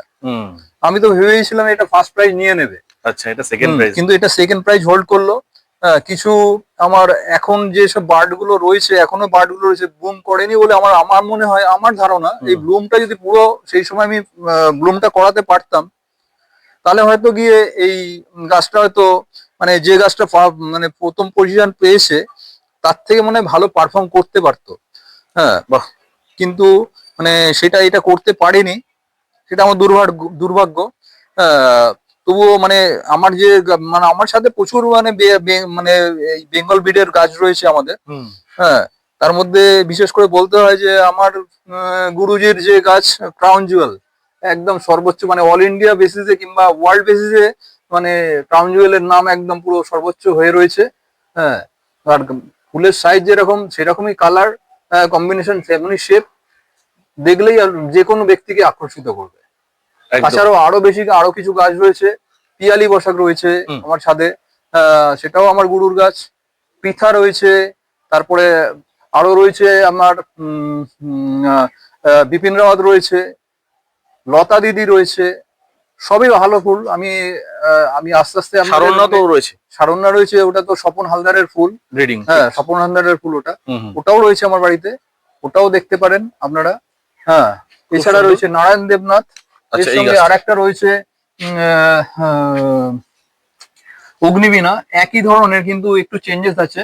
আমি তো ভেবেছিলাম এটা ফার্স্ট প্রাইজ নিয়ে নেবে। আচ্ছা, এটা সেকেন্ড প্রাইজ, কিন্তু এটা সেকেন্ড প্রাইজ হোল্ড করলো। কিছু আমার এখন যেসব বার্ড গুলো রয়েছে, এখনো বার্ড গুলো রয়েছে, ব্লুম করেনি বলে আমার আমার মনে হয়, আমার ধারণা এই ব্লুমটা যদি পুরো সেই সময় আমি ব্লুমটা করাতে পারতাম তাহলে হয়তো গিয়ে এই গাছটা হয়তো মানে যে গাছটা মানে প্রথম পজিশন পেয়েছে তার থেকে মানে ভালো পারফর্ম করতে পারতো। হ্যাঁ, বাহ। কিন্তু মানে এটা করতে পারেনি, সেটা আমার দুর্ভাগ্য। তবুও মানে আমার যে মানে আমার সাথে প্রচুর মানে মানে বেঙ্গল ব্রিডের গাছ রয়েছে আমাদের। হ্যাঁ, তার মধ্যে বিশেষ করে বলতে হয় যে আমার গুরুজির যে গাছ ক্রাউন জুয়েল, একদম সর্বোচ্চ মানে অল ইন্ডিয়া বেসিসে কিংবা ওয়ার্ল্ড বেসিসে মানে ক্রাউন জুয়েলের নাম একদম পুরো সর্বোচ্চ হয়ে রয়েছে। হ্যাঁ, আর ফুলের সাইজ যেরকম সেরকমই কালার কম্বিনেশন, ফ্যামিলি শেপ, দেখলেই আর যে কোনো ব্যক্তিকে আকর্ষিত করবে। তাছাড়াও আরো কিছু গাছ রয়েছে, পিয়ালি বসাক রয়েছে আমার ছাদে, সেটাও আমার গুরুর গাছ। পিথা রয়েছে, তারপরে আরো রয়েছে আমার বিপিন রাওয়াত রয়েছে, লতা দিদি রয়েছে, সবই ভালো ফুল। আমি আস্তে আস্তে সারণ্যা রয়েছে, ওটা তো স্বপন হালদারের ফুল, হ্যাঁ স্বপন হালদারের ফুল, ওটাও রয়েছে আমার বাড়িতে, ওটাও দেখতে পারেন আপনারা। হ্যাঁ, এছাড়া রয়েছে নারায়ণ দেবনাথ, এর সঙ্গে আর একটা রয়েছে অগ্নিবীণা, একই ধরনের কিন্তু একটু চেঞ্জেস আছে।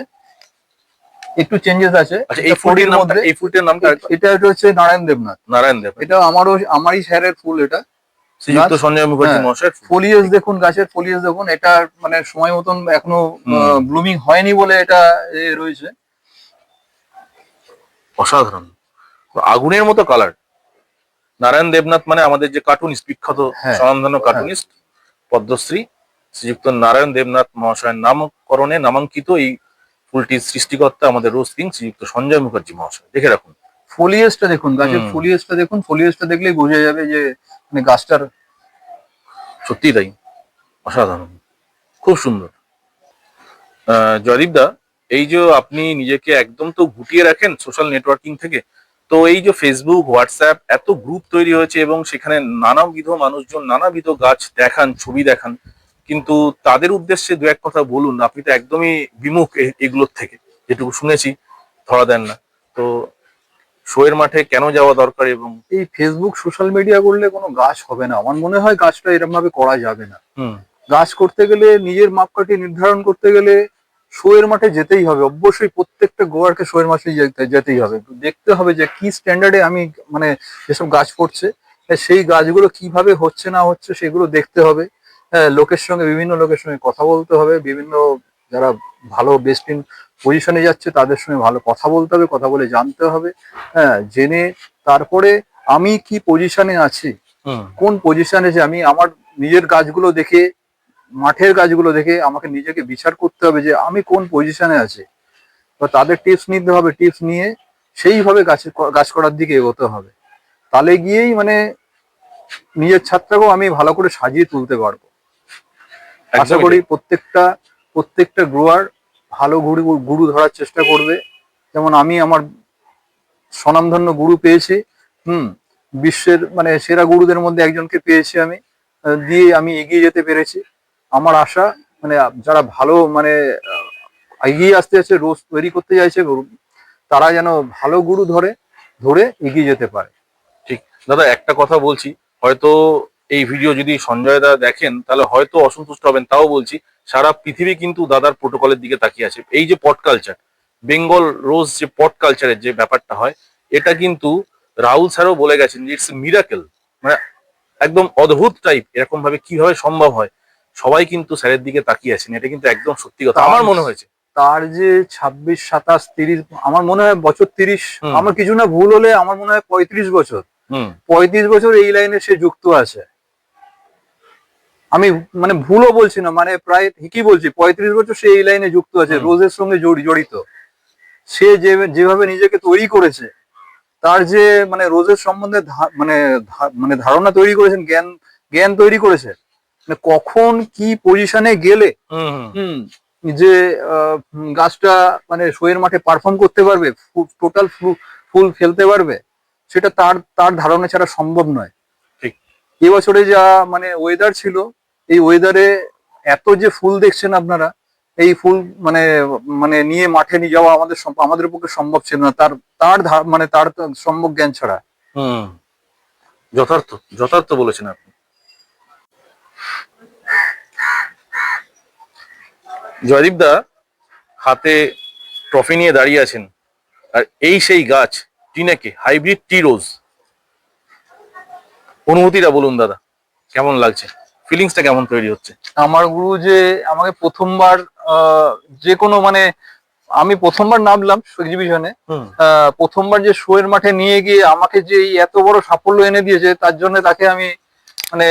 এটা হচ্ছে নারায়ণ দেবনাথ। এটা আমারই স্যারের ফুল। এটা সঞ্জয় মুখার্জি মহাশয়ের ফোলিয়েজ দেখুন, গাছের ফোলিয়েজ দেখুন, এটা মানে সময় মতন এখনো ব্লুমিং হয়নি বলে এটা রয়েছে। অসাধারণ, আগুনের মতো কালার। নারায়ণ দেবনাথ মানে আমাদের যে কার্টুনিস্ট, বিখ্যাত স্বনামধন্য কার্টুনিস্ট পদ্মশ্রী শ্রীযুক্ত নারায়ণ দেবনাথ মহাশয়ের নামকরণে নামাঙ্কিত এই ফুলটির সৃষ্টিকর্তা আমাদের রোজ কিং শ্রীযুক্ত সঞ্জয় মুখার্জি মহাশয়। দেখে রাখুন ফোলিয়েজটা, দেখুন গাছের ফোলিয়েজটা দেখুন, ফোলিয়েজটা দেখলেই বোঝা যাবে যে মানে গাছটার সত্যি তাই, অসাধারণ, খুব সুন্দর। জয়দীপ দা, এই যে আপনি নিজেকে একদম তো গুটিয়ে রাখেন সোশ্যাল নেটওয়ার্কিং থেকে, তো এই যে ফেসবুক, হোয়াটসঅ্যাপ এত গ্রুপ তৈরি হয়েছে এবং সেখানে নানাবিধ মানুষজন নানাবিধ গাছ দেখান, ছবি দেখান, কিন্তু তাদের উদ্দেশ্যে দু এক কথা বলুন। আপনি তো একদমই বিমুখ এগুলোর থেকে, যেটুকু শুনেছি ধরা দেন না, তো শোয়ের মাঠে কেন যাওয়া দরকার? এবং এই ফেসবুক সোশ্যাল মিডিয়া করলে কোনো গাছ হবে না, আমার মনে হয় গাছটা এরকম ভাবে করা যাবে না। গাছ করতে গেলে, নিজের মাপকাঠি নির্ধারণ করতে গেলে শোয়ের মাঠে যেতেই হবে, অবশ্যই প্রত্যেকটা গোয়ারকে শোয়ের মাঠে যেতেই হবে। দেখতে হবে যে কি স্ট্যান্ডার্ডে আমি মানে যেসব গাছ করছে সেই গাছগুলো কিভাবে হচ্ছে না হচ্ছে সেগুলো দেখতে হবে। বিভিন্ন লোকের সঙ্গে কথা বলতে হবে, বিভিন্ন যারা ভালো বেস্ট ইন পজিশনে যাচ্ছে তাদের সঙ্গে ভালো কথা বলতে হবে, কথা বলে জানতে হবে, হ্যাঁ, জেনে তারপরে আমি কি পজিশনে আছি, কোন পজিশনে যে আমি আমার নিজের গাছগুলো দেখে, মাঠের গাছগুলো দেখে আমাকে নিজেকে বিচার করতে হবে যে আমি কোন পজিশনে আছি, বা তাদের টিপস নিতে হবে, টিপস নিয়ে সেইভাবে গাছ করার দিকে এগোতে হবে। তাহলে গিয়েই মানে নিজের ছাদটাকেও আমি ভালো করে সাজিয়ে তুলতে পারবো। আশা করি প্রত্যেকটা গ্রোয়ার ভালো গুরু ধরার চেষ্টা করবে, যেমন আমি আমার স্বনামধন্য গুরু পেয়েছি। বিশ্বের মানে সেরা গুরুদের মধ্যে একজনকে পেয়েছি আমি, দিয়ে আমি এগিয়ে যেতে পেরেছি। আমার আশা মানে যারা ভালো মানে এগিয়ে আসতে যাচ্ছে, রোজ তৈরি করতে চাইছে, তারা যেন ভালো গুরু ধরে এগিয়ে যেতে পারে। ঠিক দাদা, একটা কথা বলছি, হয়তো এই ভিডিও যদি সঞ্জয় দা দেখেন তাহলে হয়তো অসন্তুষ্ট হবেন, তাও বলছি সারা পৃথিবী কিন্তু দাদার প্রোটোকলের দিকে তাকিয়ে আছে। এই যে পট কালচার, বেঙ্গল রোজ যে পট কালচারের যে ব্যাপারটা হয়, এটা কিন্তু রাহুল স্যারও বলে গেছেন যে ইটস মিরাকেল, মানে একদম অদ্ভুত টাইপ, এরকম ভাবে কিভাবে সম্ভব হয়, সবাই কিন্তু স্যারের দিকে তাকিয়ে আছেন। এটা কিন্তু একদম সত্যি কথা আমার মনে হয়েছে। তার যে 26, 27, 30, আমার মনে হয় বছর 30, আমার কিছু না ভুল হলে আমার মনে হয় 35 বছর, 35 বছর এই লাইনে সে যুক্ত আছে। আমি মানে ভুলও বলছি না, মানে প্রায় ঠিকই বলছি, 35 বছর সে এই লাইনে যুক্ত আছে, রোজের সঙ্গে জড়িত। সে যেভাবে নিজেকে তৈরি করেছে, তার যে মানে রোজের সম্বন্ধে মানে ধারণা তৈরি করেছেন, জ্ঞান তৈরি করেছে, মানে কখন কি পজিশনে গেলে যে গাছটা মানে শোয়ের মাঠে পারফর্ম করতে পারবে, টোটাল ফুল ফেলতে পারবে, সেটা তার ধারণা ছাড়া সম্ভব নয়। ঠিক এবছরে যা মানে ওয়েদার ছিল, এই ওয়েদারে এত যে ফুল দেখছেন আপনারা, এই ফুল মানে নিয়ে মাঠে নিয়ে যাওয়া আমাদের পক্ষে সম্ভব ছিল না, তার সম্যক জ্ঞান ছাড়া। যথার্থ বলেছেন আপনি। জয়দীপ দা হাতে ট্রফি নিয়ে দাঁড়িয়ে আছেন, আর এই সেই গাছ টিনেকে হাইব্রিড টি রোজ। অনুভূতিটা বলুন দাদা, কেমন লাগছে, ফিলিংসটা কেমন তৈরি হচ্ছে? আমার গুরু যে আমাকে প্রথমবার যে কোনো মানে আমি প্রথমবার নামলাম এক্সিবিশনে, প্রথমবার যে শোয়ের মাঠে নিয়ে গিয়ে আমাকে যে এত বড় সাফল্য এনে দিয়েছে, তার জন্য তাকে আমি মানে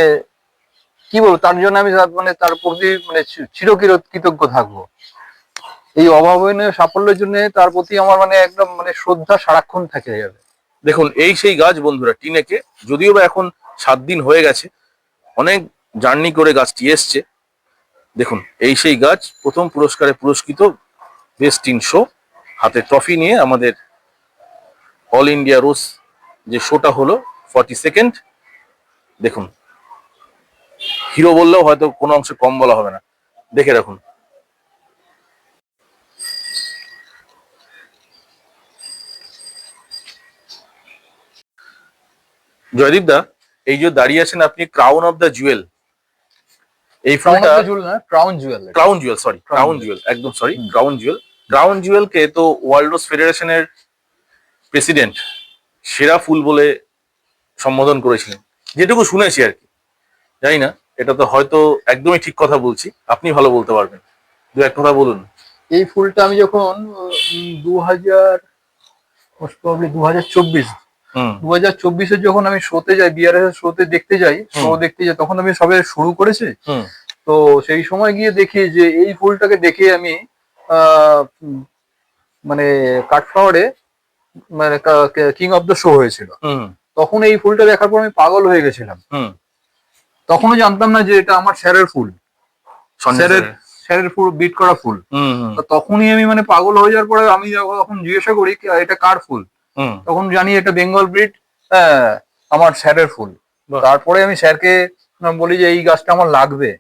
কি বলবো, তার জন্য আমি মানে তার প্রতি মানে চিরকৃতজ্ঞ থাকবো। এই অভাবনীয় সাফল্যের জন্য তার প্রতি আমার মানে একদম মানে শ্রদ্ধা সারাক্ষণ থেকে যাবে। দেখুন এই সেই গাছ বন্ধুরা, টিনেকে, যদিও বা এখন 7 দিন হয়ে গেছে, অনেক জার্নি করে গাছটি এসছে। দেখুন এই সেই গাছ, প্রথম পুরস্কারে পুরস্কৃত বেস্ট ইন শো, হাতে ট্রফি নিয়ে আমাদের অল ইন্ডিয়া রোজ যে শোটা হলো 42nd। দেখুন হিরো বললেও হয়তো কোনো অংশে কম বলা হবে না, দেখে রাখুন। জয়দীপ দা, এই যে দাঁড়িয়ে আছেন আপনি, ক্রাউন অফ দ্য জুয়েল, এই ফুলটা crown Jewel, crown Jewel, sorry crown Jewel, একদম সরি, ক্রাউন জুয়েল। ক্রাউন জুয়েলকে তো ওয়ার্ল্ড রোজ ফেডারেশনের প্রেসিডেন্ট সেরা ফুল বলে সম্বোধন করেছিলেন, যেটুকু শুনেছি আর কি, জানি না এটা তো হয়তো একদমই ঠিক কথা বলছি, আপনি ভালো বলতে পারবেন, দু এক কথা বলুন। এই ফুলটা আমি যখন 2024 যখন আমি শোতে যাই, বিআরএস শোতে দেখতে যাই, তখন আমি সবে শুরু করেছি। তো সেই সময় গিয়ে দেখি যে এই ফুলটাকে দেখে আমি মানে কাঠফ্লাওয়ারে মানে কিং অফ দ্য শো হয়েছিল, তখন এই ফুলটা দেখার পর আমি পাগল হয়ে গেছিলাম। তখনও জানতাম না যে এটা আমার স্যারের ফুল, স্যারের ফুল, বিট করা ফুল। তখনই আমি মানে পাগল হয়ে যাওয়ার পরে আমি যখন জিজ্ঞাসা করি এটা কার ফুল, তখন জানি এটা বেঙ্গল ব্রিড, আমার স্যারের ফুল। তারপরে আমি স্যারকে বলি যে এই গাছটা আমার লাগবে,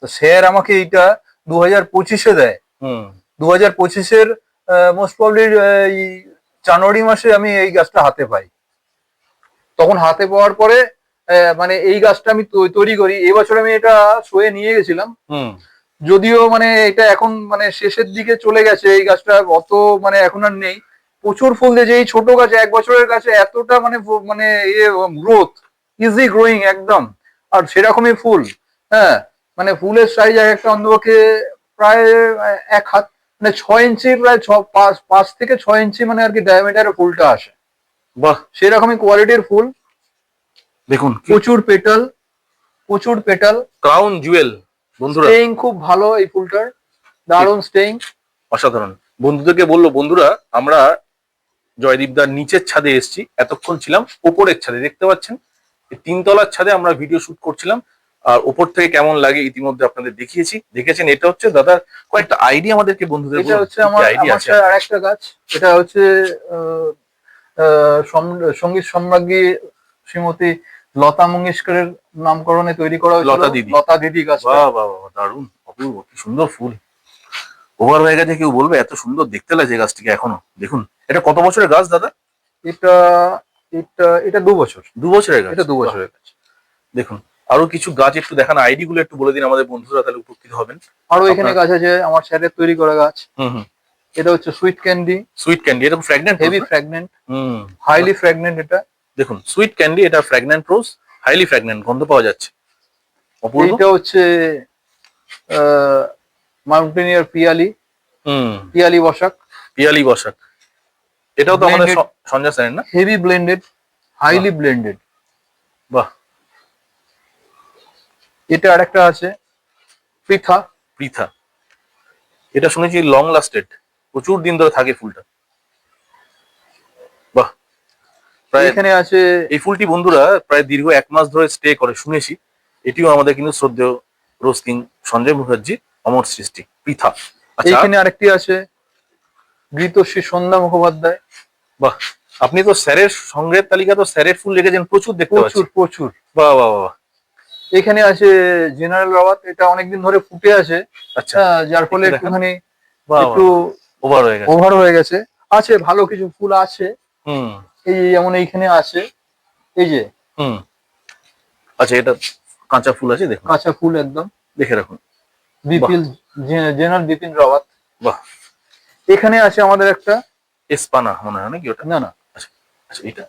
তো স্যার আমাকে এইটা 2025-এ দেয়। 2025-এর মোস্ট প্রবলি জানুয়ারি মাসে আমি এই গাছটা হাতে পাই। তখন হাতে পাওয়ার পরে মানে এই গাছটা আমি তৈরি করি। এবছর আমি এটা শোয়ে নিয়ে গেছিলাম, যদিও মানে এটা এখন মানে শেষের দিকে চলে গেছে, এই গাছটা অত মানে এখন আর নেই। প্রচুর ফুল দিয়েছে, এই ছোট গাছে, 1 বছরের গাছে এতটা মানে মানে গ্রোথ, ইজি গ্রোয়িং একদম, আর সেরকমই ফুল। হ্যাঁ, মানে ফুলের সাইজ একটা অন্তপক্ষে প্রায় 1 হাত, মানে 6 ইঞ্চি, প্রায় 5 থেকে 6 ইঞ্চি মানে আর কি ডায়ামিটারের ফুলটা আসে। বাহ, সেরকমই কোয়ালিটির ফুল। দেখুন প্রচুর পেটাল, ক্রাউন জুয়েল বন্ধুরা, স্টেইং খুব ভালো এই ফুলটার, দারুণ স্টেইং, অসাধারণ। বন্ধুদেরকে বললো, বন্ধুরা আমরা জয়দীপদার নিচের ছাদে এসেছি, এতক্ষণ ছিলাম ওপরের ছাদে, দেখতে পাচ্ছেন 3 তলার ছাদে আমরা ভিডিও শুট করছিলাম। আর ওপর থেকে কেমন লাগে ইতিমধ্যে আপনাদের দেখেছেন। এটা হচ্ছে দাদা কয়েকটা আইডিয়া আমাদেরকে বন্ধুদের, এটা হচ্ছে আমার আরেকটা গাছ, এটা হচ্ছে সঙ্গীত সম্রাজ্ঞী শ্রীমতী লতা মঙ্গেশকরের নামকরণে তৈরি করা হয়েছিল, লতা দিদি গাছ। বাহ বাহ বাহ, দারুণ, অপূর্ব, কি সুন্দর ফুল। ওভার হয়ে গেছে, কেউ বলবে এত সুন্দর দেখতে লাগছে গাছটিকে এখনো। দেখুন এটা কত বছরের গাছ দাদা? এটা 2 বছর, 2 বছরের গাছ, এটা 2 বছরের গাছ। দেখুন আরো কিছু গাছ একটু দেখান, আইডি গুলো একটু বলে দিন আমাদের বন্ধুরা, তাহলে উপকৃত হবেন। আরো এখানে গাছ আছে আমার স্যারের তৈরি করা গাছ। এটা হচ্ছে সুইট ক্যান্ডি, এটা ফ্র্যাগন্যান্ট, হেভি ফ্র্যাগন্যান্ট, হাইলি ফ্র্যাগন্যান্ট। এটা দেখুন সুইট ক্যান্ডি, এটা ফ্র্যাগন্যান্ট রোজ, হাইলি ফ্র্যাগন্যান্ট, গন্ধ পাওয়া যাচ্ছে। এটা হচ্ছে মাউন্টেনিয়ার পিয়ালি বসাক, এটাও তো আমাদের সঞ্জয় স্যারের না? Heavy blended, highly blended. বাহ। এটা আরেকটা আছে পৃথা, এটা শুনেছি লং লাস্টেড, প্রচুর দিন ধরে থাকে ফুলটা। বাহ। প্রায় এখানে আছে এই ফুলটি বন্ধুরা প্রায় দীর্ঘ 1 মাস ধরে স্টে করে শুনেছি। এটিও আমাদের কিন্তু শ্রদ্ধেয় রোজ কিং সঞ্জয় মুখার্জি অমর সৃষ্টি, পৃথা। এখানে আরেকটি আছে গীতশ্রী সন্ধ্যা মুখোপাধ্যায়। বাহ, আপনি তো স্যারের সংগ্রহের তালিকা তো স্যারের ফুল রেখেছেন প্রচুর, দেখতে পাচ্ছি প্রচুর। বাহ বাহ বাহ। এখানে আছে জেনারেল রাওয়াত, এটা অনেকদিন ধরে ফুটে আছে, আচ্ছা, যার ফলে একটুখানি একটু ওভার হয়ে গেছে। আছে ভালো কিছু ফুল আছে, এই যেমন এইখানে আছে, এই যে আচ্ছা, এটা কাঁচা ফুল আছে, দেখুন কাঁচা ফুল একদম, দেখে রাখুন। জেনারেল বিপিন রাওয়াত। বাহ। এখানে আছে আমাদের একটা এসপানা মনে হয় নাকি ওটা? না। আচ্ছা এটা,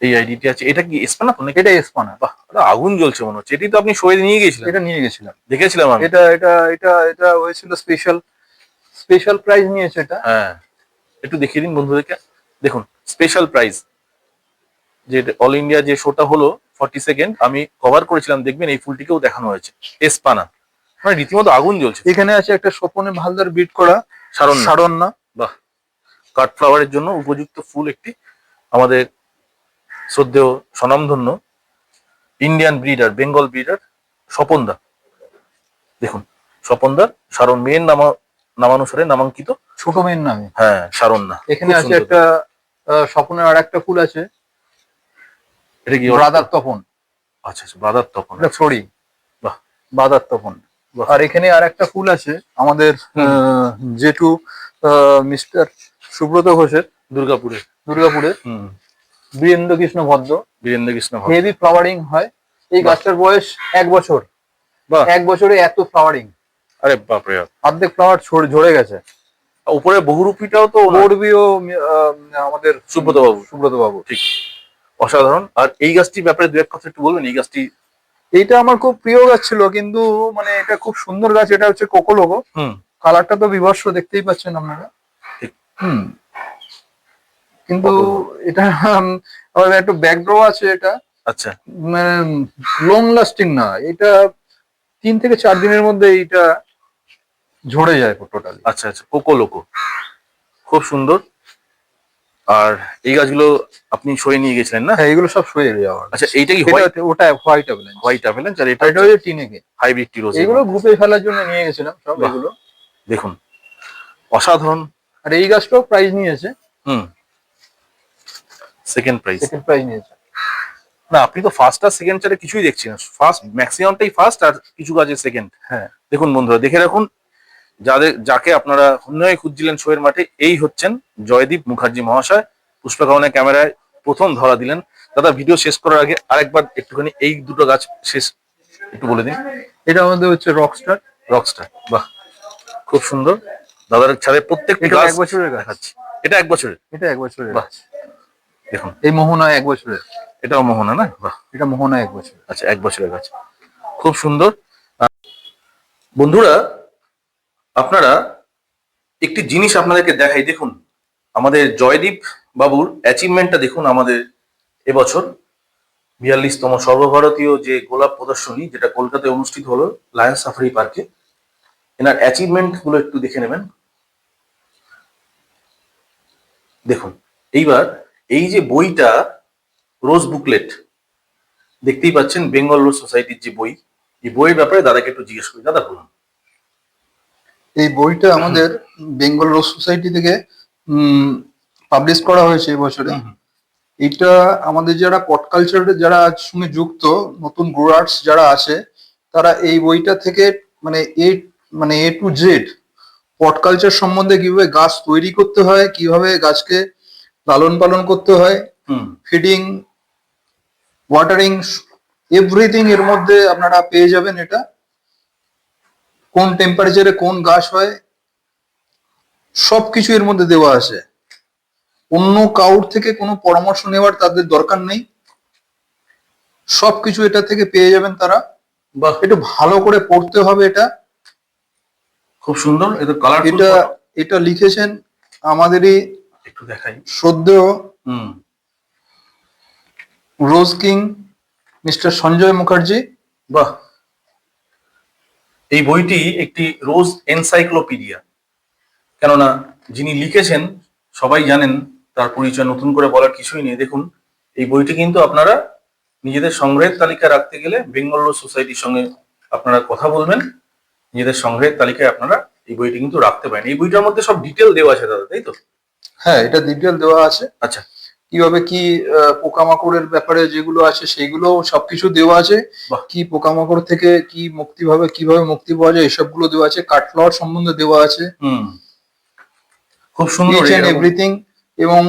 এই আইডিটি আছে, এটা কি এসপানা তো নাকি? এটা এসপানা। বাহ, আগুন জ্বলছে মনে হচ্ছে। এটি তো আপনি শোয়ে নিয়ে গেছিলেন? এটা নিয়ে গেছিলাম, দেখেছিলাম আমি। এটা হয়েছিল স্পেশাল প্রাইজ নিয়েছে এটা। হ্যাঁ, একটু দেখিয়ে দিন বন্ধুদেরকে। দেখুন স্পেশাল প্রাইজ, যে অল ইন্ডিয়া যে শোটা হলো 42nd, আমি কভার করেছিলাম, দেখবেন এই ফুলটিকেও দেখানো হয়েছে, এসপানা, মানে রীতিমতো আগুন জ্বলছে। এখানে আছে একটা স্বপনে ভালদার বিট করা সারণ্যা। বাহ, কাঠফ্লাওয়ারের জন্য উপযুক্ত ফুল একটি, আমাদের শ্রদ্ধেয় স্বনামধন্য ইন্ডিয়ান ব্রিডার, বেঙ্গল ব্রিডার স্বপনদা। দেখুন স্বপনদার সারণ, মেয়ের নামানুসারে নামাঙ্কিত, ছোট মেয়ের নামে। হ্যাঁ সারণ্যা। এখানে খুব আছে সুন্দর। একটা স্বপনের আর একটা ফুল আছে, এটা কি ব্রাদার তপন। আচ্ছা আচ্ছা, ব্রাদার তখন। এটা ফ্লোরি, বাহ। ব্রাদার তপন। বাহ। আর এখানে আর একটা ফুল আছে আমাদের জেঠু মিস্টার সুব্রত ঘোষের, দুর্গাপুরের দুর্গাপুরের, বীরেন্দ্র কৃষ্ণ ভদ্র। বীরেন্দ্র কৃষ্ণ ভদ্র। হেভি ফ্লাওয়ারিং হয়। এই বাহ। গাছটার বয়স 1 বছর। বাহ। 1 বছরে এত ফ্লাওয়ারিং, আরে বাপরে বাপ। অর্ধেক ফ্লাওয়ার ঝরে গেছে। উপরে বহুরূপীটাও তো গর্বীয় আমাদের সুব্রত বাবু। সুব্রত বাবু, ঠিক, অসাধারণ। আর এই গাছটির ব্যাপারে দু এক কথা একটু বলবেন? এই গাছটি এইটা আমার খুব প্রিয় গাছ ছিল, কিন্তু মানে এটা খুব সুন্দর গাছ। এটা হচ্ছে কোকোলোগো। কালারটা তো বিভৎস, দেখতেই পাচ্ছেন আপনারা। ঠিক। কিন্তু এটা আবার একটু ব্যাকড্র আছে এটা। আচ্ছা। মানে লং লাস্টিং না, এটা 3 থেকে 4 দিনের মধ্যে এটা ঝরে যায় টোটালি। আচ্ছা আচ্ছা, কোকোলোকো, খুব সুন্দর। আর এই গাছগুলো আপনি সয়ে নিয়ে গেছিলেন না? হ্যাঁ, এগুলো সব সয়ে যাওয়ার। আচ্ছা, এইটা কি ওটা হোয়াইট অ্যাভেলেন্স। হোয়াইট অ্যাভেলেন্স, আর এটা হচ্ছে টিনেকে হাইব্রিড টিরোজ। এগুলো গ্রুপে ফেলার জন্য নিয়ে গেছিলাম সব। এগুলো দেখুন অসাধারণ। আর এই গাছটাও প্রাইজ নিয়েছে। Second prize. সেকেন্ড প্রাইজ নিয়েছে। না, আপনি তো ফার্স্ট আর সেকেন্ড চারে কিছুই দেখছি না। ফার্স্ট ম্যাক্সিমামটাই ফার্স্ট, আর কিছু গাছে সেকেন্ড। হ্যাঁ, দেখুন বন্ধুরা, দেখে রাখুন। যাকে আপনারা অন্যই খুঁজছিলেন শোয়ের মাঠে, এই হচ্ছেন জয়দীপ মুখার্জি মহাশয়। পুষ্পাকাওয়ানের ক্যামেরায় প্রথম ধরা দিলেন। দাদা, ভিডিও শেষ করার আগে আরেকবার একটুখানি এই দুটো গাছ শেষ একটু বলে দিন। এটা আমাদের হচ্ছে রকস্টার। রকস্টার, বাহ, খুব সুন্দর। দাদার ছাড়ে প্রত্যেকটা গাছ 1 বছরের গাছ। দেখাচ্ছি। এটা 1 বছরের? এটা 1 বছরের বাহ। গাছ। দেখুন এই মোহনা 1 বছরের। এটাও মোহনা না? বাহ, এটা মোহনা 1 বছর। আচ্ছা, 1 বছরের গাছ, খুব সুন্দর। বন্ধুরা, আপনারা একটি জিনিস আপনাদেরকে দেখাই। দেখুন আমাদের জয়দীপ বাবুর অ্যাচিভমেন্টটা দেখুন। আমাদের এবছর 42তম সর্বভারতীয় যে গোলাপ প্রদর্শনী, যেটা কলকাতায় অনুষ্ঠিত হলো লায়ন্স সাফারি পার্কে, এনার অ্যাচিভমেন্ট গুলো একটু দেখে নেবেন। দেখুন এইবার এই যে বইটা, রোজ বুকলেট দেখতেই পাচ্ছেন, বেঙ্গল রোজ সোসাইটির যে বই, এই বইয়ের ব্যাপারে দাদাকে একটু জিজ্ঞেস করি। দাদা বলুন। এই বইটা আমাদের বেঙ্গল রোজ সোসাইটি থেকে পাবলিশ করা হয়েছে এবছরে। এটা আমাদের যারা পট কালচারের যারা সঙ্গে যুক্ত, নতুন গ্রোয়ার্স যারা আছে, তারা এই বইটা থেকে মানে এ টু জেড পট কালচার সম্বন্ধে, কিভাবে গাছ তৈরি করতে হয়, কিভাবে গাছকে লালন পালন করতে হয়, ফিডিং, ওয়াটারিং, এভরিথিং এর মধ্যে আপনারা পেয়ে যাবেন। এটা কোন টেম্পারেচারে কোন গাছ হয় সবকিছু এর মধ্যে দেওয়া আছে। অন্য কাউর থেকে কোনো পরামর্শ নেওয়ার তাদের দরকার নেই, সবকিছু এটা থেকে পেয়ে যাবেন তারা। বাহ, একটু ভালো করে পড়তে হবে এটা। খুব সুন্দর। এটা কালার, এটা লিখেছেন আমাদেরই একটু দেখাই, শ্রদ্ধেয় রোজ কিং মিস্টার সঞ্জয় মুখার্জি। বাহ, এই বইটি একটি রোজ এনসাইক্লোপিডিয়া। কেননা যিনি লিখেছেন সবাই জানেন, তার পরিচয় নতুন করে বলার কিছুই নেই। দেখুন এই বইটি কিন্তু আপনারা নিজেদের সংগ্রহের তালিকা রাখতে গেলে বেঙ্গল রোজ সোসাইটির সঙ্গে আপনারা কথা বলবেন। নিজেদের সংগ্রহের তালিকায় আপনারা এই বইটি কিন্তু রাখতে পারেন। এই বইটার মধ্যে সব ডিটেল দেওয়া আছে দাদা, তাই তো? হ্যাঁ, এটা ডিটেল দেওয়া আছে। আচ্ছা, কিভাবে কি পোকামাকড়ের ব্যাপারে যেগুলো আছে সেগুলো সবকিছু দেওয়া আছে। কি পোকামাকড় থেকে কি কিভাবে মুক্তি পাওয়া যায় এসবগুলো দেওয়া আছে। কাঠফ্লাওয়ার সম্বন্ধে দেওয়া আছে। খুব সুন্দর এভরিথিং। এবং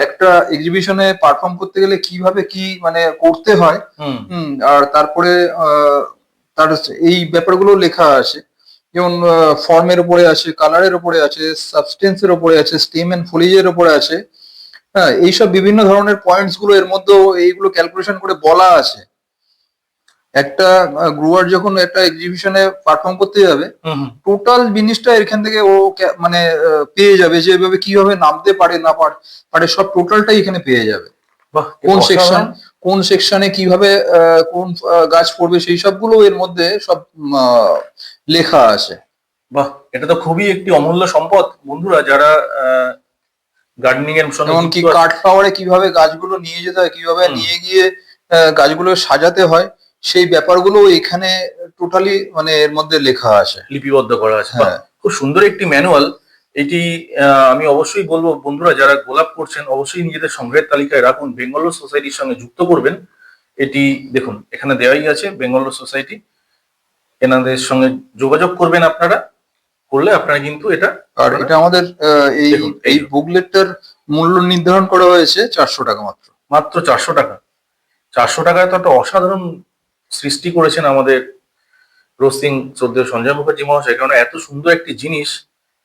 একটা এক্সিবিশনে পারফর্ম করতে গেলে কিভাবে কি মানে করতে হয়, আর তারপরে তার এই ব্যাপারগুলো লেখা আছে। যেমন ফর্মের উপরে আছে, কালারের উপরে আছে, সাবস্টেন্সের উপরে আছে, স্টেম এন্ড ফলিজের উপরে আছে। হ্যাঁ, এইসব বিভিন্ন ধরনের পয়েন্টস গুলো এর মধ্যে এইগুলো ক্যালকুলেশন করে বলা আছে। একটা গ্রোয়ার যখন একটা এক্সিবিশনে পারফর্ম করতে যাবে, টোটাল জিনিসটা এখান থেকে ও মানে পেয়ে যাবে, যে এভাবে কিভাবে নামতে পারে না পারে সব টোটালটাই এখানে পেয়ে যাবে। কোন সেকশনে কিভাবে কোন গাছ পড়বে সেই সবগুলো এর মধ্যে সব লেখা আছে। বাহ, এটা তো খুবই একটি অমূল্য সম্পদ বন্ধুরা। যারা গার্ডেনিং এর সঙ্গে এমনকি যুক্ত আছে। কাঠ পাওয়ারে কিভাবে গাছগুলো নিয়ে যেতে হয়, কিভাবে নিয়ে গিয়ে গাছগুলো সাজাতে হয়, সেই ব্যাপারগুলো এখানে টোটালি মানে এর মধ্যে লেখা আছে, লিপিবদ্ধ করা আছে। হ্যাঁ। খুব সুন্দর একটি ম্যানুয়াল এটি। আমি অবশ্যই বলবো বন্ধুরা, যারা গোলাপ করছেন অবশ্যই নিজেদের সংগ্রহের তালিকায় রাখুন, বেঙ্গল রোজ সোসাইটির সঙ্গে যুক্ত করবেন। এটি দেখুন এখানে দেওয়াই আছে বেঙ্গল রোজ সোসাইটি, এনাদের সঙ্গে যোগাযোগ করবেন আপনারা, করলে আপনারা কিন্তু এটা। আর এটা আমাদের এই দেখুন, এই বুকলেটটার মূল্য নির্ধারণ করা হয়েছে 400 টাকা মাত্র। মাত্র 400 টাকা। 400 টাকায় তো একটা অসাধারণ সৃষ্টি করেছেন আমাদের রোজ সিং শ্রদ্ধেয় সঞ্জয় মুখার্জি মহাশয়, কারণ এত সুন্দর একটি জিনিস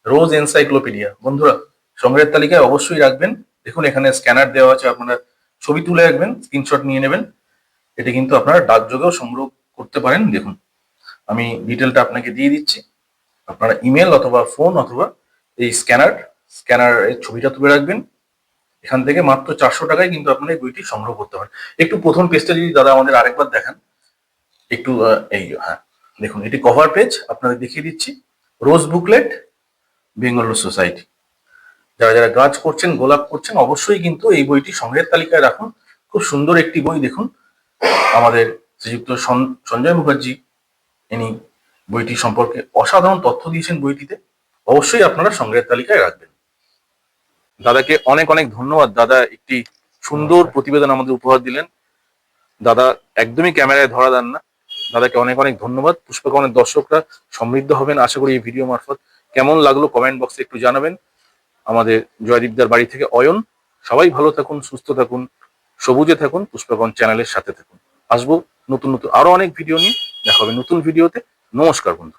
রোজ এনসাইক্লোপিডিয়া বন্ধুরা সংগ্রহের তালিকায় অবশ্যই রাখবেন। দেখুন এখানে স্ক্যানার দেওয়া আছে, আপনারা ছবি তুলে রাখবেন, স্ক্রিনশট নিয়ে নেবেন। এটা কিন্তু আপনারা ডাকযোগেও সংগ্রহ করতে পারেন। দেখুন আমি ডিটেলটা আপনাকে দিয়ে দিচ্ছি, আপনারা ইমেল অথবা ফোন অথবা এই স্ক্যানারের ছবিটা তুলে রাখবেন। এখান থেকে মাত্র 400 টাকায় কিন্তু আপনারা এই বইটি সংগ্রহ করতে পারেন। একটু প্রথম পেজটা যদি দাদা আমাদের আরেকবার দেখান একটু, এই হ্যাঁ দেখুন এটি কভার পেজ আপনাদের দেখিয়ে দিচ্ছি, রোজ বুকলেট বেঙ্গল রোজ সোসাইটি। যারা যারা গাছ করছেন, গোলাপ করছেন, অবশ্যই কিন্তু এই বইটি সংগ্রহের তালিকায় রাখুন। খুব সুন্দর একটি বই। দেখুন আমাদের শ্রীযুক্ত সঞ্জয় মুখার্জি ইনি বইটি সম্পর্কে অসাধারণ তথ্য দিয়েছেন বইটিতে, অবশ্যই আপনারা সংগ্রহের তালিকায় রাখবেন। দাদাকে অনেক অনেক ধন্যবাদ। দাদা একটি সুন্দর প্রতিবেদন আমাদের উপহার দিলেন। দাদা একদমই ক্যামেরায় ধরা দেন না। দাদাকে অনেক অনেক ধন্যবাদ। পুষ্পকনের দর্শকরা সমৃদ্ধ হবেন আশা করি এই ভিডিও মারফত। কেমন লাগলো কমেন্ট বক্সে একটু জানাবেন। আমাদের জয়দীপদার বাড়ি থেকে অয়ন। সবাই ভালো থাকুন, সুস্থ থাকুন, সবুজে থাকুন, পুষ্পকন চ্যানেলের সাথে থাকুন। আসবো নতুন নতুন আরো অনেক ভিডিও নিয়ে, দেখা হবে নতুন ভিডিওতে। নমস্কার বন্ধু।